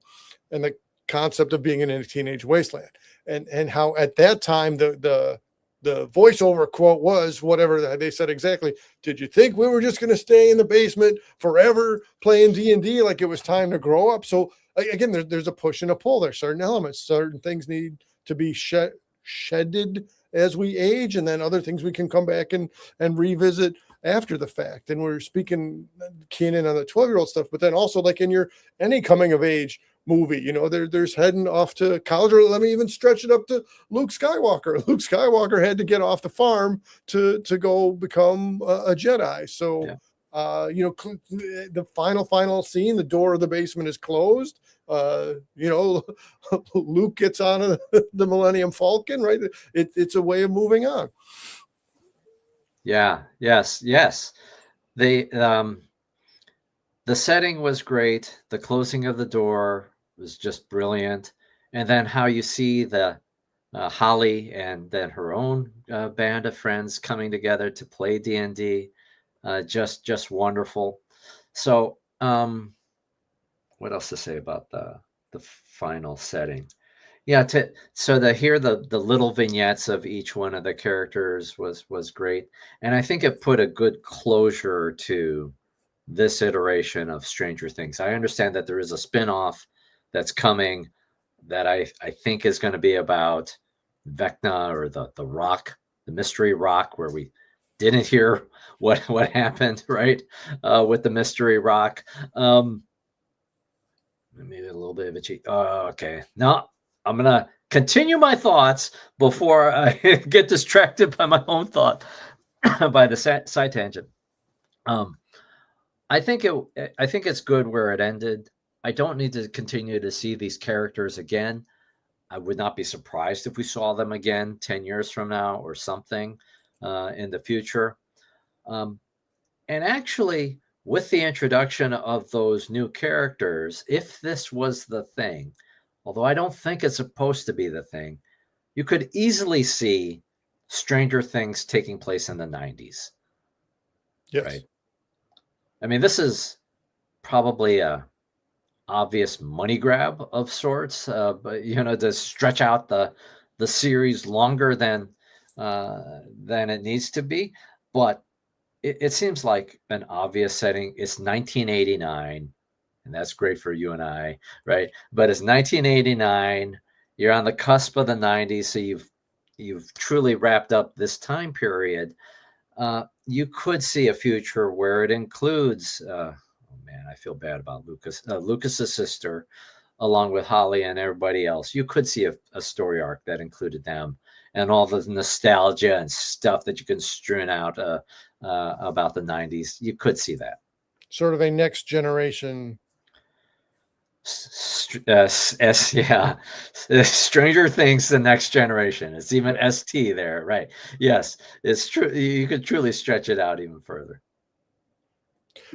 and the concept of being in a teenage wasteland, and how at that time the voiceover quote was whatever they said exactly. Did you think we were just going to stay in the basement forever playing D&D like it was time to grow up? So again, there's a push and a pull. There's certain elements, certain things need to be shedded as we age, and then other things we can come back and revisit after the fact. And we're speaking Keenan on the 12-year-old stuff, but then also like in your any coming of age movie, there's heading off to college, or let me even stretch it up to Luke Skywalker. Luke Skywalker had to get off the farm to go become a Jedi. So yeah. The final scene, the door of the basement is closed. Luke gets on the Millennium Falcon, right? It's a way of moving on. Yeah. Yes. The setting was great. The closing of the door was just brilliant. And then how you see the Holly and then her own band of friends coming together to play D&D, just wonderful. So what else to say about the final setting? Yeah, so to hear the little vignettes of each one of the characters was great. And I think it put a good closure to this iteration of Stranger Things. I understand that there is a spin-off that's coming that I think is going to be about Vecna, or the rock, the mystery rock, where we didn't hear what happened, right, with the mystery rock. Maybe a little bit of a cheat. Oh, okay. No, I'm going to continue my thoughts before I get distracted by my own thought, by the side tangent. I think it's good where it ended. I don't need to continue to see these characters again. I would not be surprised if we saw them again 10 years from now or something in the future. And actually, with the introduction of those new characters, if this was the thing, although I don't think it's supposed to be the thing, you could easily see Stranger Things taking place in the 90s. Yes. Right? I mean, this is probably a obvious money grab of sorts, but to stretch out the series longer than it needs to be. But it seems like an obvious setting. It's 1989, and that's great for you and I, right? But it's 1989. You're on the cusp of the 90s, so you've truly wrapped up this time period. You could see a future where it includes. Man, I feel bad about Lucas's sister, along with Holly and everybody else. You could see a story arc that included them and all the nostalgia and stuff that you can strewn out about the 90s. You could see that. Sort of a next generation. Yeah. Stranger Things, the next generation. It's even ST there, right? Yes, it's true. You could truly stretch it out even further.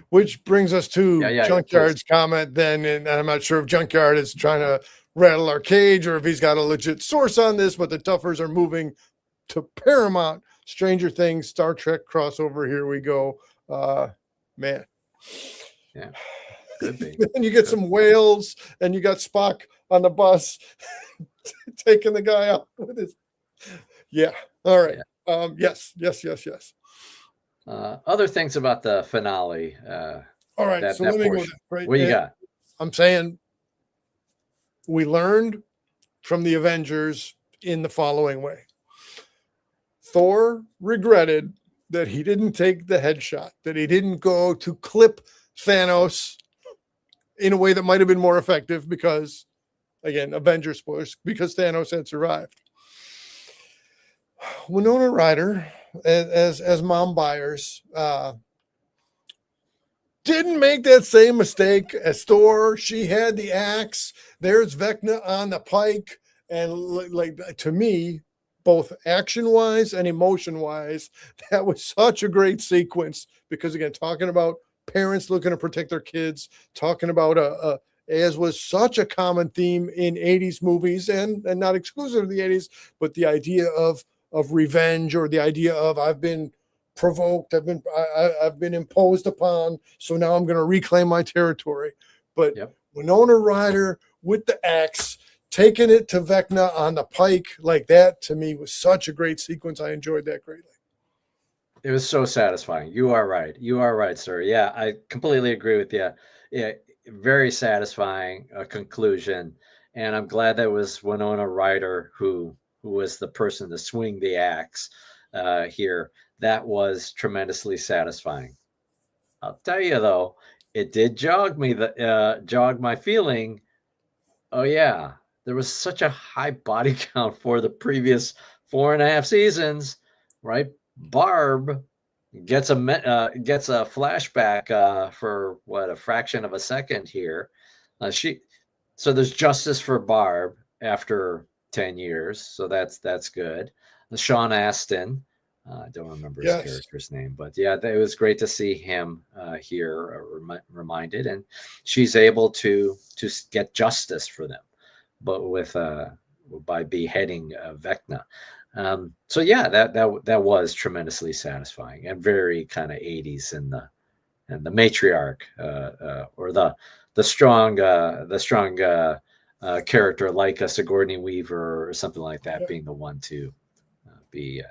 Which brings us to Junkyard's comment then, and I'm not sure if Junkyard is trying to rattle our cage or if he's got a legit source on this, but the Duffers are moving to Paramount. Stranger Things, Star Trek crossover. Here we go. Man. Yeah. Could be. And you get some whales, and you got Spock on the bus taking the guy out with his. Yeah. All right. Yeah. Yes. Other things about the finale. All right. So let me go. Right? What you got? I'm saying we learned from the Avengers in the following way. Thor regretted that he didn't take the headshot, that he didn't go to clip Thanos in a way that might have been more effective because, again, Avengers spoilers, because Thanos had survived. Winona Ryder, as Mom Byers, didn't make that same mistake as Thor. She had the axe. There's Vecna on the pike. And like to me, both action-wise and emotion-wise, that was such a great sequence. Because again, talking about parents looking to protect their kids, talking about as was such a common theme in 80s movies and not exclusive to the 80s, but the idea of revenge, or the idea of I've been provoked, I've been imposed upon, so now I'm going to reclaim my territory. But Winona Ryder with the axe, taking it to Vecna on the pike like that, to me was such a great sequence. I enjoyed that greatly. It was so satisfying. You are right. You are right, sir. Yeah, I completely agree with you. Yeah, very satisfying conclusion. And I'm glad that was Winona Ryder who was the person to swing the axe here. That was tremendously satisfying. I'll tell you though, it did jog my feeling. Oh yeah, there was such a high body count for the previous 4.5 seasons, right? Barb gets a flashback for what, a fraction of a second here. So there's justice for Barb after 10 years, so that's good. Sean Astin, I don't remember his character's name, but yeah, it was great to see him here reminded, and she's able to get justice for them, but by beheading Vecna. So yeah, that was tremendously satisfying and very kind of 80s, and the matriarch or the strong character like a Sigourney Weaver or something like that, being the one to be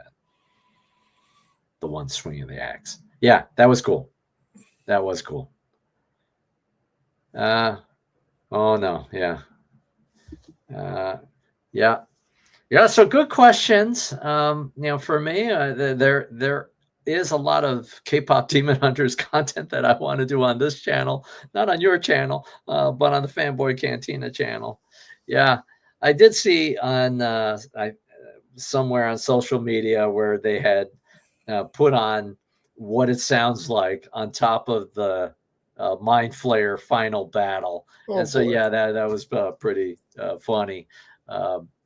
the one swinging the axe. Yeah, that was cool. That was cool. Oh no, yeah. Yeah, so good questions. For me, there is a lot of K-pop Demon Hunters content that I want to do on this channel, not on your channel, but on the Fanboy Cantina channel. Yeah, I did see on somewhere on social media where they had put on what it sounds like on top of the Mind Flayer final battle, and so yeah, that was pretty funny.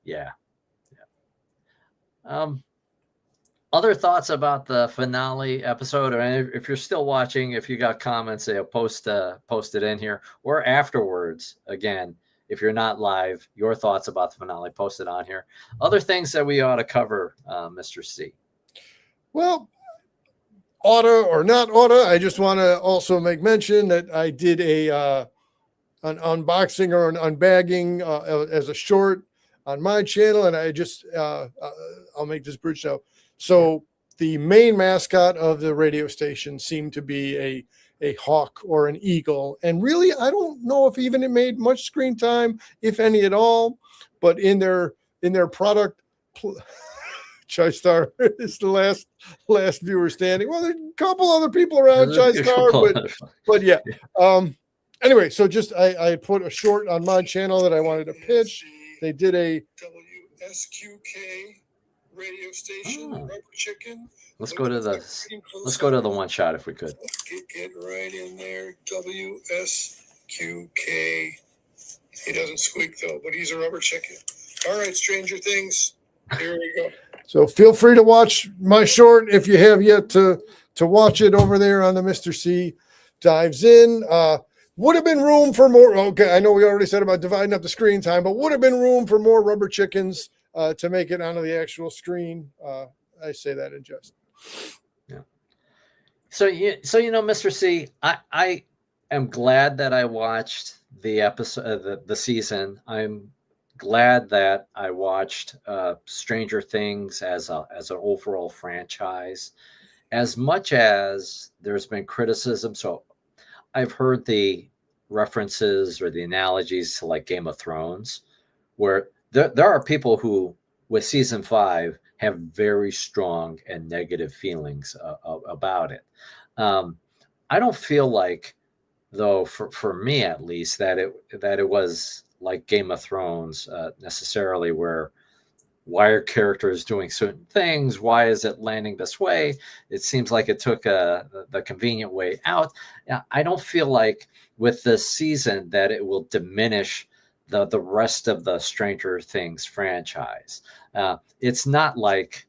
Yeah. Other thoughts about the finale episode, or if you're still watching, if you got comments, post it in here, or afterwards. Again, if you're not live, your thoughts about the finale, post it on here. Other things that we ought to cover, Mr. C. Well, oughta or not oughta, I just want to also make mention that I did an unboxing or an unbagging as a short on my channel, and I just I'll make this bridge now. So the main mascot of the radio station seemed to be a hawk or an eagle, and really I don't know if even it made much screen time, if any at all. But in their product, Chai Star is the last viewer standing. Well, there's a couple other people around Chai Star, but yeah. Anyway, so just I put a short on my channel that I wanted to pitch. They did a WSQK radio station, Rubber Chicken. Let's go to the one shot if we could. Get right in there, WSQK. He doesn't squeak though, but he's a rubber chicken. All right, Stranger Things. Here we go. So feel free to watch my short if you have yet to watch it over there on the Mr. C Dives In. Would have been room for more. Okay, I know we already said about dividing up the screen time, but would have been room for more rubber chickens to make it onto the actual screen. I say that in jest. Yeah. So Mr. C, I am glad that I watched the episode, the season. I'm glad that I watched Stranger Things as an overall franchise. As much as there's been criticism, so I've heard the references or the analogies to like Game of Thrones, where there are people who with season 5 have very strong and negative feelings about it. I don't feel like, though, for me at least, that it was like Game of Thrones necessarily, where why are characters doing certain things? Why is it landing this way? It seems like it took the convenient way out. I don't feel like with this season that it will diminish the rest of the Stranger Things franchise. It's not like,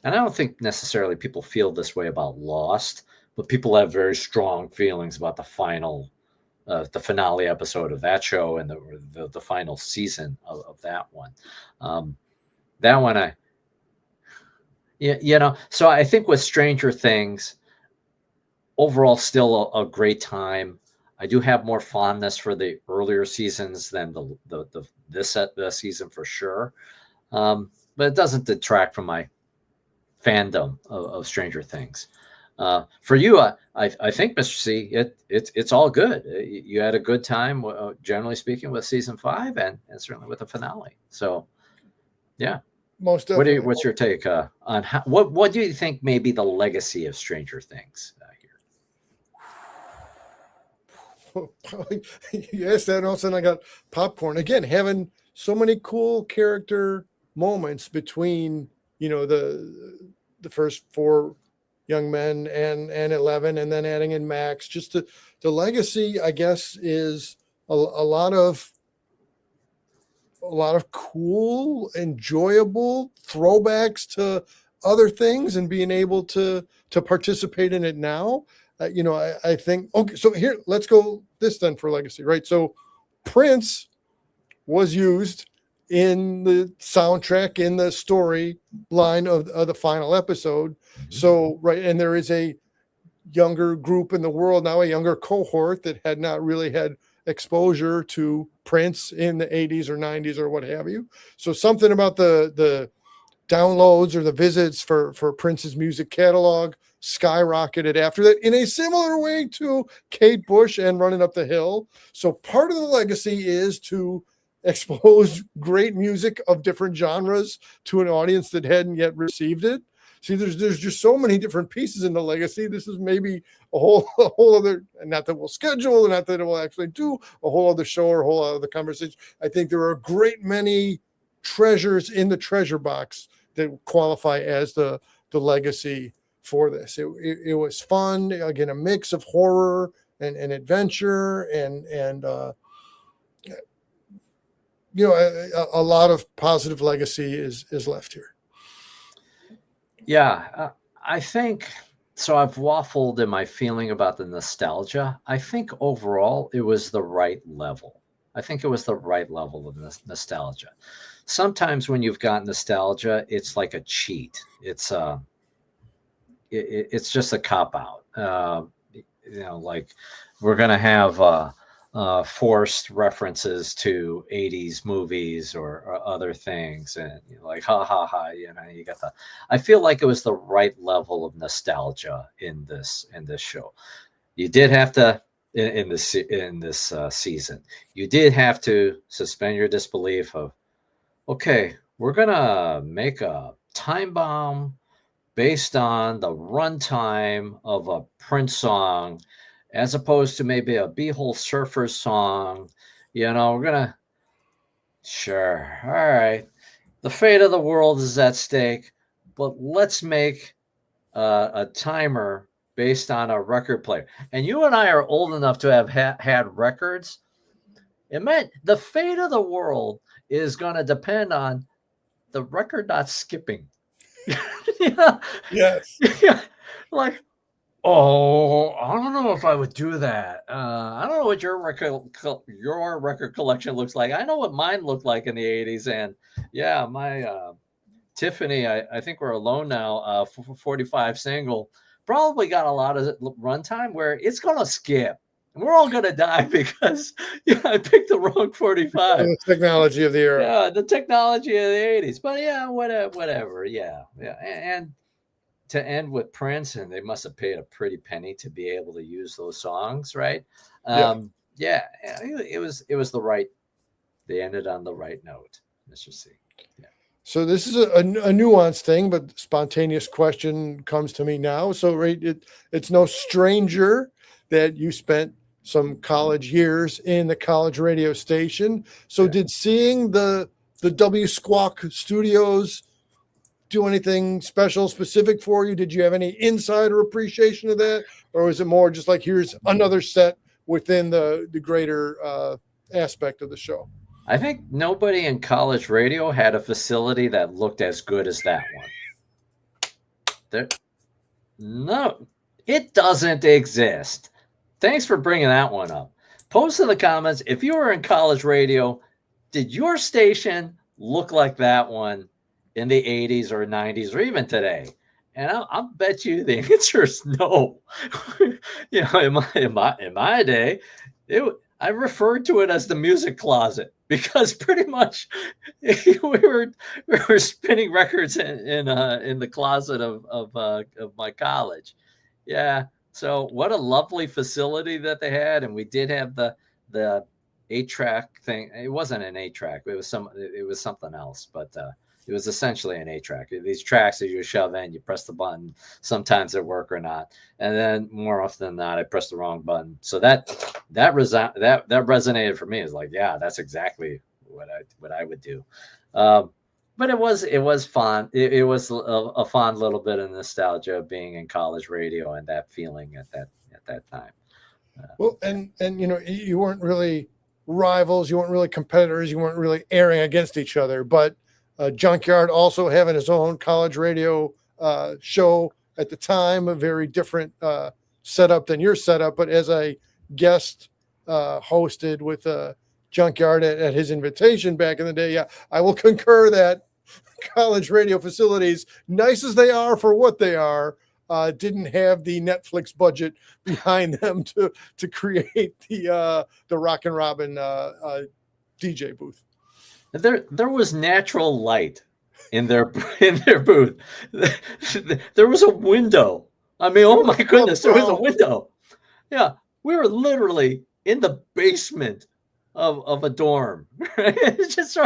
and I don't think necessarily people feel this way about Lost, but people have very strong feelings about the finale episode of that show and the final season of that one. That one, so I think with Stranger Things, overall, still a great time. I do have more fondness for the earlier seasons than this season for sure. But it doesn't detract from my fandom of Stranger Things. For you, I think, Mr. C, it's all good. You had a good time, generally speaking, with season 5 and certainly with the finale. So, yeah. Most definitely. What's your take on what do you think may be the legacy of Stranger Things here? Yes, that, and all of a sudden I got popcorn again. Having so many cool character moments between the first 4 young men and 11, and then adding in Max. Just the legacy, I guess, is a lot of cool, enjoyable throwbacks to other things, and being able to participate in it now. I think, okay, so here, let's go this then for legacy, right? So Prince was used in the soundtrack, in the story line of the final episode. So, right. And there is a younger group in the world now, a younger cohort that had not really had exposure to Prince in the 80s or 90s or what have you. So something about the downloads or the visits for Prince's music catalog skyrocketed after that, in a similar way to Kate Bush and Running Up the Hill. So part of the legacy is to expose great music of different genres to an audience that hadn't yet received it. See, there's just so many different pieces in the legacy. This is maybe a whole other, not that we'll schedule, and not that it will actually do a whole other show or a whole other conversation. I think there are a great many treasures in the treasure box that qualify as the legacy for this. It was fun. Again, a mix of horror and adventure and a lot of positive legacy is left here. Yeah, I think so. I've waffled in my feeling about the nostalgia. I think overall it was the right level. I think it was the right level of nostalgia. Sometimes when you've got nostalgia, it's like a cheat. It's just a cop out. Like we're gonna have forced references to 80s movies or other things, and like ha ha ha, you got the. I feel like it was the right level of nostalgia in this show. You did have to in this season. You did have to suspend your disbelief of, okay, we're gonna make a time bomb based on the runtime of a Prince song, as opposed to maybe a Beehole Surfers song. We're gonna, sure, all right, the fate of the world is at stake, but let's make a timer based on a record player. And you and I are old enough to have had records. It meant the fate of the world is going to depend on the record not skipping. Yes. Like, oh, I don't know if I would do that. I don't know what your record collection looks like. I know what mine looked like in the 80s. And yeah, my Tiffany, I think we're alone now, 45 single, probably got a lot of runtime where it's going to skip. And we're all going to die because I picked the wrong 45. The technology of the era. Yeah, the technology of the 80s. But yeah, whatever. Yeah. And to end with Prince, and they must have paid a pretty penny to be able to use those songs, right? Yeah, it was the right. They ended on the right note, Mr. C. Yeah. So this is a nuanced thing, but spontaneous question comes to me now. So right, it's no stranger that you spent some college years in the college radio station. So did seeing the W Squawk studios do anything special, specific for you? Did you have any insider appreciation of that, or was it more just like here's another set within the greater aspect of the show? I think nobody in college radio had a facility that looked as good as that one. No, it doesn't exist. Thanks for bringing that one up. Post in the comments if you were in college radio, did your station look like that one in the 80s or 90s or even today? And I'll bet you the answer is no. In my day, I referred to it as the music closet because pretty much we were spinning records in the closet of my college. Yeah. So what a lovely facility that they had, and we did have the 8-track thing. It wasn't an 8-track. It was something else, but it was essentially an 8-track. These tracks that you shove in, you press the button. Sometimes they work or not, and then more often than not, I pressed the wrong button. So that resonated for me. It's like, yeah, that's exactly what I would do. But it was fun. It was a fun little bit of nostalgia of being in college radio and that feeling at that time. Well, and you weren't really rivals, you weren't really competitors, you weren't really airing against each other, but Junkyard also having his own college radio show at the time, a very different setup than your setup, but as a guest hosted with Junkyard at his invitation back in the day, yeah, I will concur that college radio facilities, nice as they are for what they are, didn't have the Netflix budget behind them to create the Rockin' Robin DJ booth. There was natural light in their booth. There was a window. I mean, oh my goodness, there was a window. Yeah, we were literally in the basement of a dorm. It's just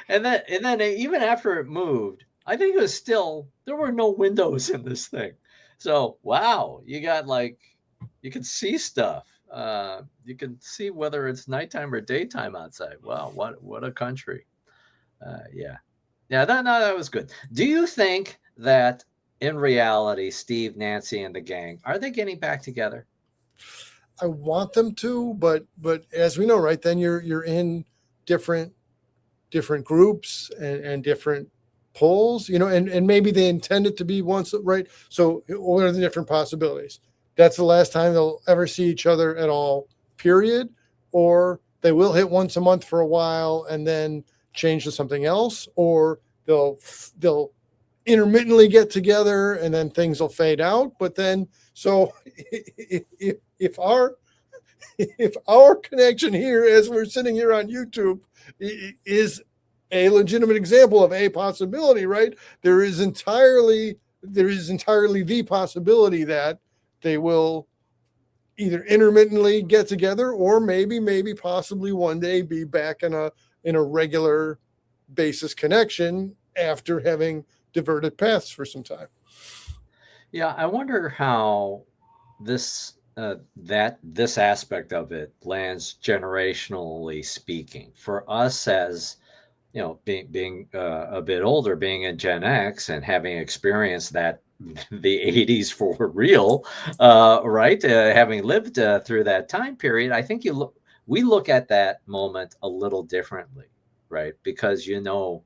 and then even after it moved, I think it was still, there were no windows in this thing. So wow, you got you could see stuff. You can see whether it's nighttime or daytime outside. Wow, what a country. Yeah, that was good. Do you think that in reality, Steve, Nancy, and the gang, are they getting back together? I want them to, but as we know, right, then you're in different groups and different polls, and maybe they intend it to be once, right? So what are the different possibilities? That's the last time they'll ever see each other at all, period. Or they will hit once a month for a while and then change to something else, or they'll intermittently get together and then things will fade out. But then, so if our connection here, as we're sitting here on YouTube, is a legitimate example of a possibility, right? There is entirely the possibility that they will either intermittently get together or maybe possibly one day be back in a regular basis connection after having diverted paths for some time. Yeah, I wonder how this this aspect of it lands generationally speaking for us, as being a bit older, being in Gen X and having experienced that the 80s for real, right? Having lived through that time period, I think we look at that moment a little differently, right? Because the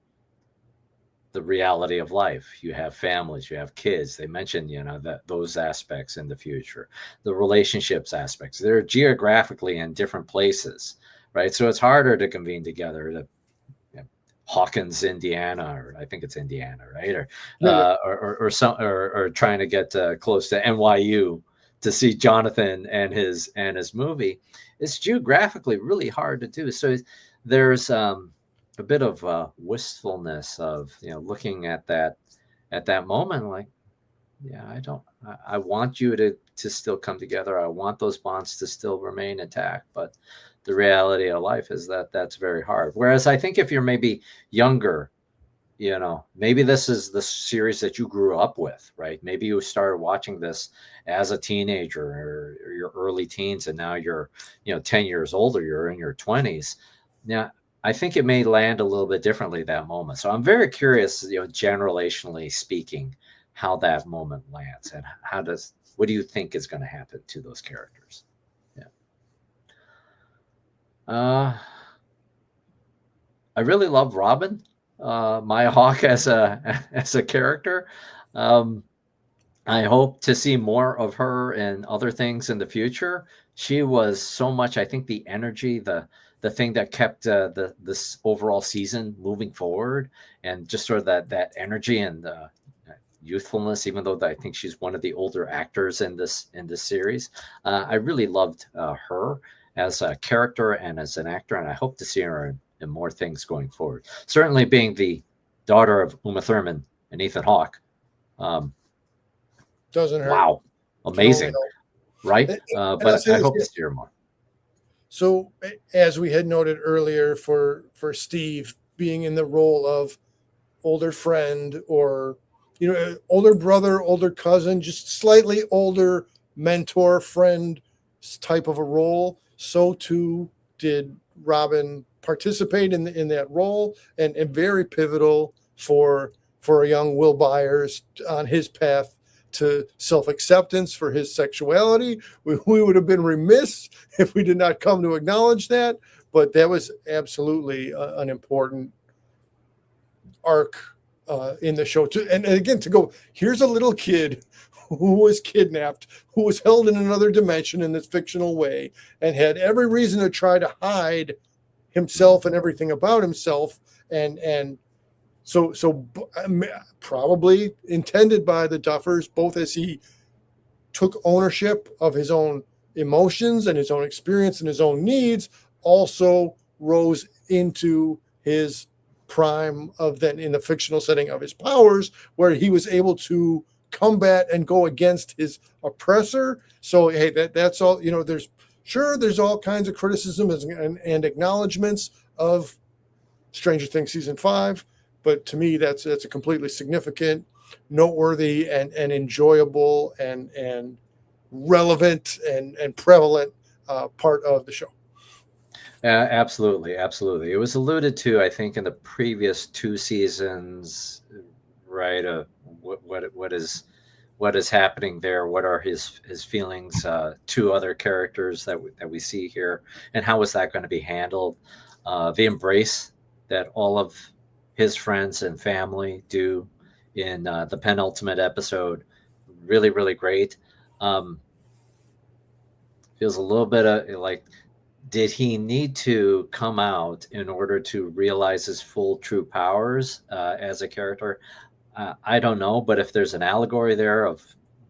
reality of life. You have families, you have kids. They mentioned, that those aspects in the future, the relationships aspects. They're geographically in different places, right? So it's harder to convene together. Hawkins, Indiana, or I think it's Indiana, right? Or trying to get close to NYU to see Jonathan and his movie. It's geographically really hard to do. So there's a bit of wistfulness of looking at that moment, like, yeah, I want you to still come together. I want those bonds to still remain intact. But the reality of life is that that's very hard. Whereas I think if you're maybe younger, maybe this is the series that you grew up with, right? Maybe you started watching this as a teenager or your early teens, and now you're, 10 years older, you're in your 20s. Now, I think it may land a little bit differently that moment. So I'm very curious, generationally speaking, how that moment lands and what do you think is going to happen to those characters? Yeah. I really love Robin, Maya Hawke as a character. I hope to see more of her and other things in the future. She was so much, I think, the energy, the thing that kept this overall season moving forward, and just sort of that energy and youthfulness. Even though I think she's one of the older actors in this series, I really loved her as a character and as an actor, and I hope to see her in more things going forward. Certainly, being the daughter of Uma Thurman and Ethan Hawke. Doesn't hurt. Wow, amazing, right? But I hope to see her more. So, as we had noted earlier, for Steve being in the role of older friend, or older brother, older cousin, just slightly older mentor friend type of a role, so too did Robin participate in that role, and very pivotal for a young Will Byers on his path to self-acceptance for his sexuality. We would have been remiss if we did not come to acknowledge that, but that was absolutely an important arc in the show too. And again, to go, here's a little kid who was kidnapped, who was held in another dimension in this fictional way, and had every reason to try to hide himself and everything about himself, and so probably intended by the Duffers, both as he took ownership of his own emotions and his own experience and his own needs, also rose into his prime of then in the fictional setting of his powers, where he was able to combat and go against his oppressor. So hey, that's all. There's all kinds of criticisms and acknowledgments of Stranger Things season 5, but to me that's a completely significant, noteworthy, and enjoyable and relevant and prevalent part of the show. Absolutely. It was alluded to, I think, in the previous 2 seasons, right? What is happening there? What are his feelings to other characters that we see here, and how is that going to be handled? The embrace that all of his friends and family do in the penultimate episode, really, really great. Feels a little bit like, did he need to come out in order to realize his full true powers as a character? I don't know, but if there's an allegory there of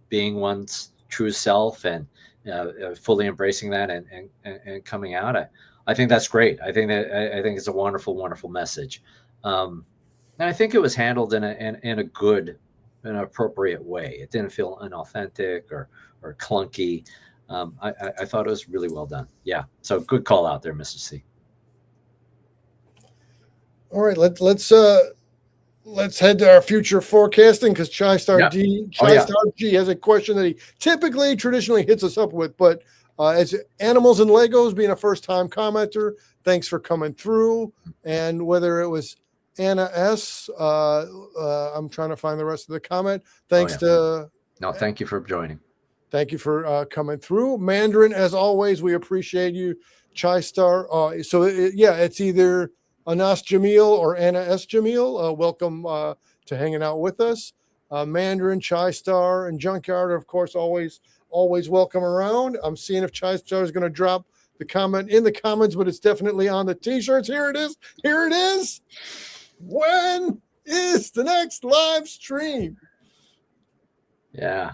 being one's true self and fully embracing that and coming out, I think that's great. I think it's a wonderful, wonderful message, and I think it was handled in a good, an appropriate way. It didn't feel inauthentic or clunky. I thought it was really well done. Yeah, so good call out there, Mr. C. All right, let's head to our future forecasting, because Chai-Star G has a question that he traditionally hits us up with. But as Animals and Legos being a first-time commenter, thanks for coming through. And whether it was Anna S, I'm trying to find the rest of the comment. Thank you for joining. Thank you for coming through. Mandarin, as always, we appreciate you. Chai-Star. It's either Anas Jamil or Anna S. Jamil. Welcome to hanging out with us. Mandarin, Chai-Star, and Junkyard, of course, always welcome around. I'm seeing if Chai-Star is going to drop the comment in the comments, but it's definitely on the t-shirts. Here it is. When is the next live stream? Yeah.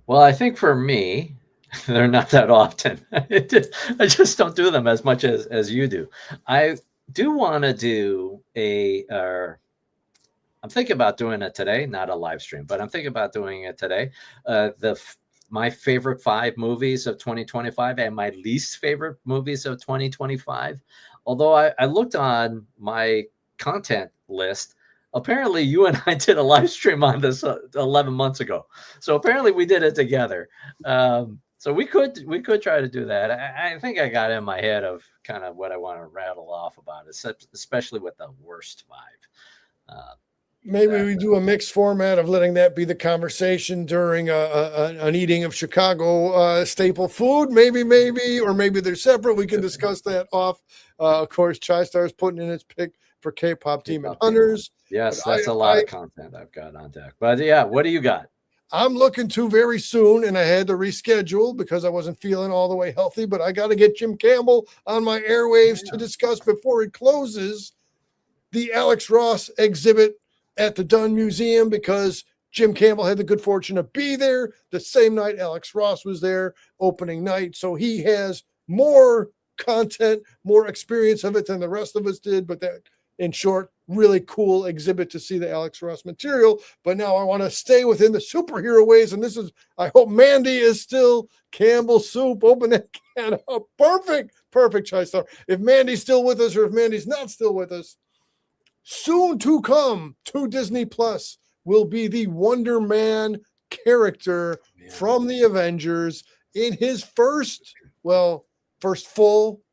Well, I think for me, they're not that often. I just don't do them as much as you do. I do want to do a I'm thinking about doing it today, not a live stream, but I'm thinking about doing it today. My favorite 5 movies of 2025 and my least favorite movies of 2025. Although I looked on my content list, apparently you and I did a live stream on this 11 months ago. So apparently we did it together. So we could try to do that. I think I got in my head of kind of what I want to rattle off about it, especially with the worst 5. Maybe we do a mixed format of letting that be the conversation during an eating of Chicago staple food. Maybe, or maybe they're separate. We can discuss that off. Of course, Chai-Star's putting in its pick for K-pop Demon Hunters. Yes, that's a lot of content I've got on deck. But yeah, what do you got? I'm looking to very soon, and I had to reschedule because I wasn't feeling all the way healthy, but I got to get Jim Campbell on my airwaves to discuss before he closes the Alex Ross exhibit at the Dunn Museum, because Jim Campbell had the good fortune to be there the same night Alex Ross was there, opening night. So he has more content, more experience of it than the rest of us did. But that, in short, really cool exhibit to see the Alex Ross material. But now I want to stay within the superhero ways. And this is, I hope Mandy is still Campbell Soup. Open that can up. Perfect, Chai-Star. If Mandy's still with us, or if Mandy's not still with us, soon to come to Disney Plus will be the Wonder Man character from the Avengers in his first full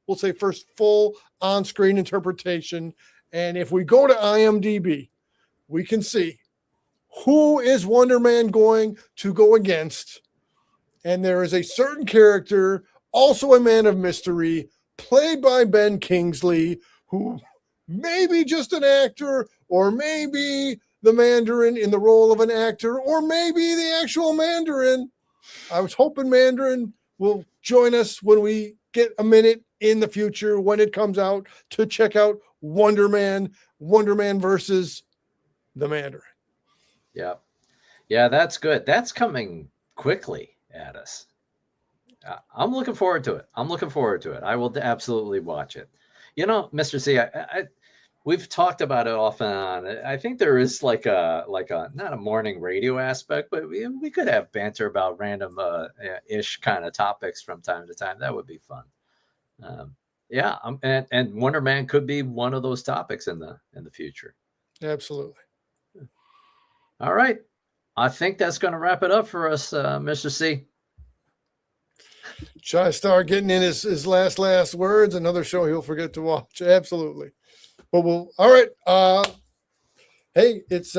on-screen interpretation. And if we go to IMDb, we can see who is Wonder Man going to go against. And there is a certain character, also a man of mystery, played by Ben Kingsley, who maybe just an actor, or maybe the Mandarin in the role of an actor, or maybe the actual Mandarin. I was hoping Mandarin will join us when we get a minute in the future when it comes out to check out Wonder Man versus the Mandarin. Yeah, that's good. That's coming quickly at us. I'm looking forward to it. I will absolutely watch it. You know, Mr. C, we've talked about it off and on. I think there is like a not a morning radio aspect, but we could have banter about random ish kind of topics from time to time. That would be fun. And Wonder Man could be one of those topics in the future. Absolutely. All right, I think that's going to wrap it up for us, Mr. C. Chai-Star getting in his last words. Another show he'll forget to watch. Absolutely. But all right. Hey, it's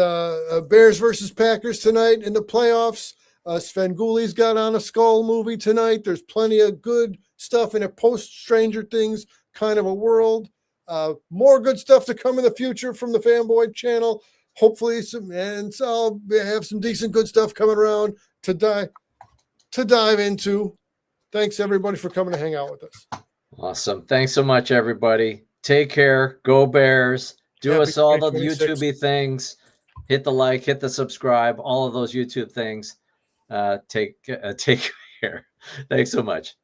Bears versus Packers tonight in the playoffs. Svenguli's got on a Skull movie tonight. There's plenty of good stuff in a post-Stranger Things kind of a world. More good stuff to come in the future from the Fanboy channel. Hopefully I'll have some decent good stuff coming around to dive into. Thanks, everybody, for coming to hang out with us. Awesome. Thanks so much, everybody. Take care. Go Bears. Do us all the YouTube things. Hit the like, hit the subscribe, all of those YouTube things. Take care. Thanks so much.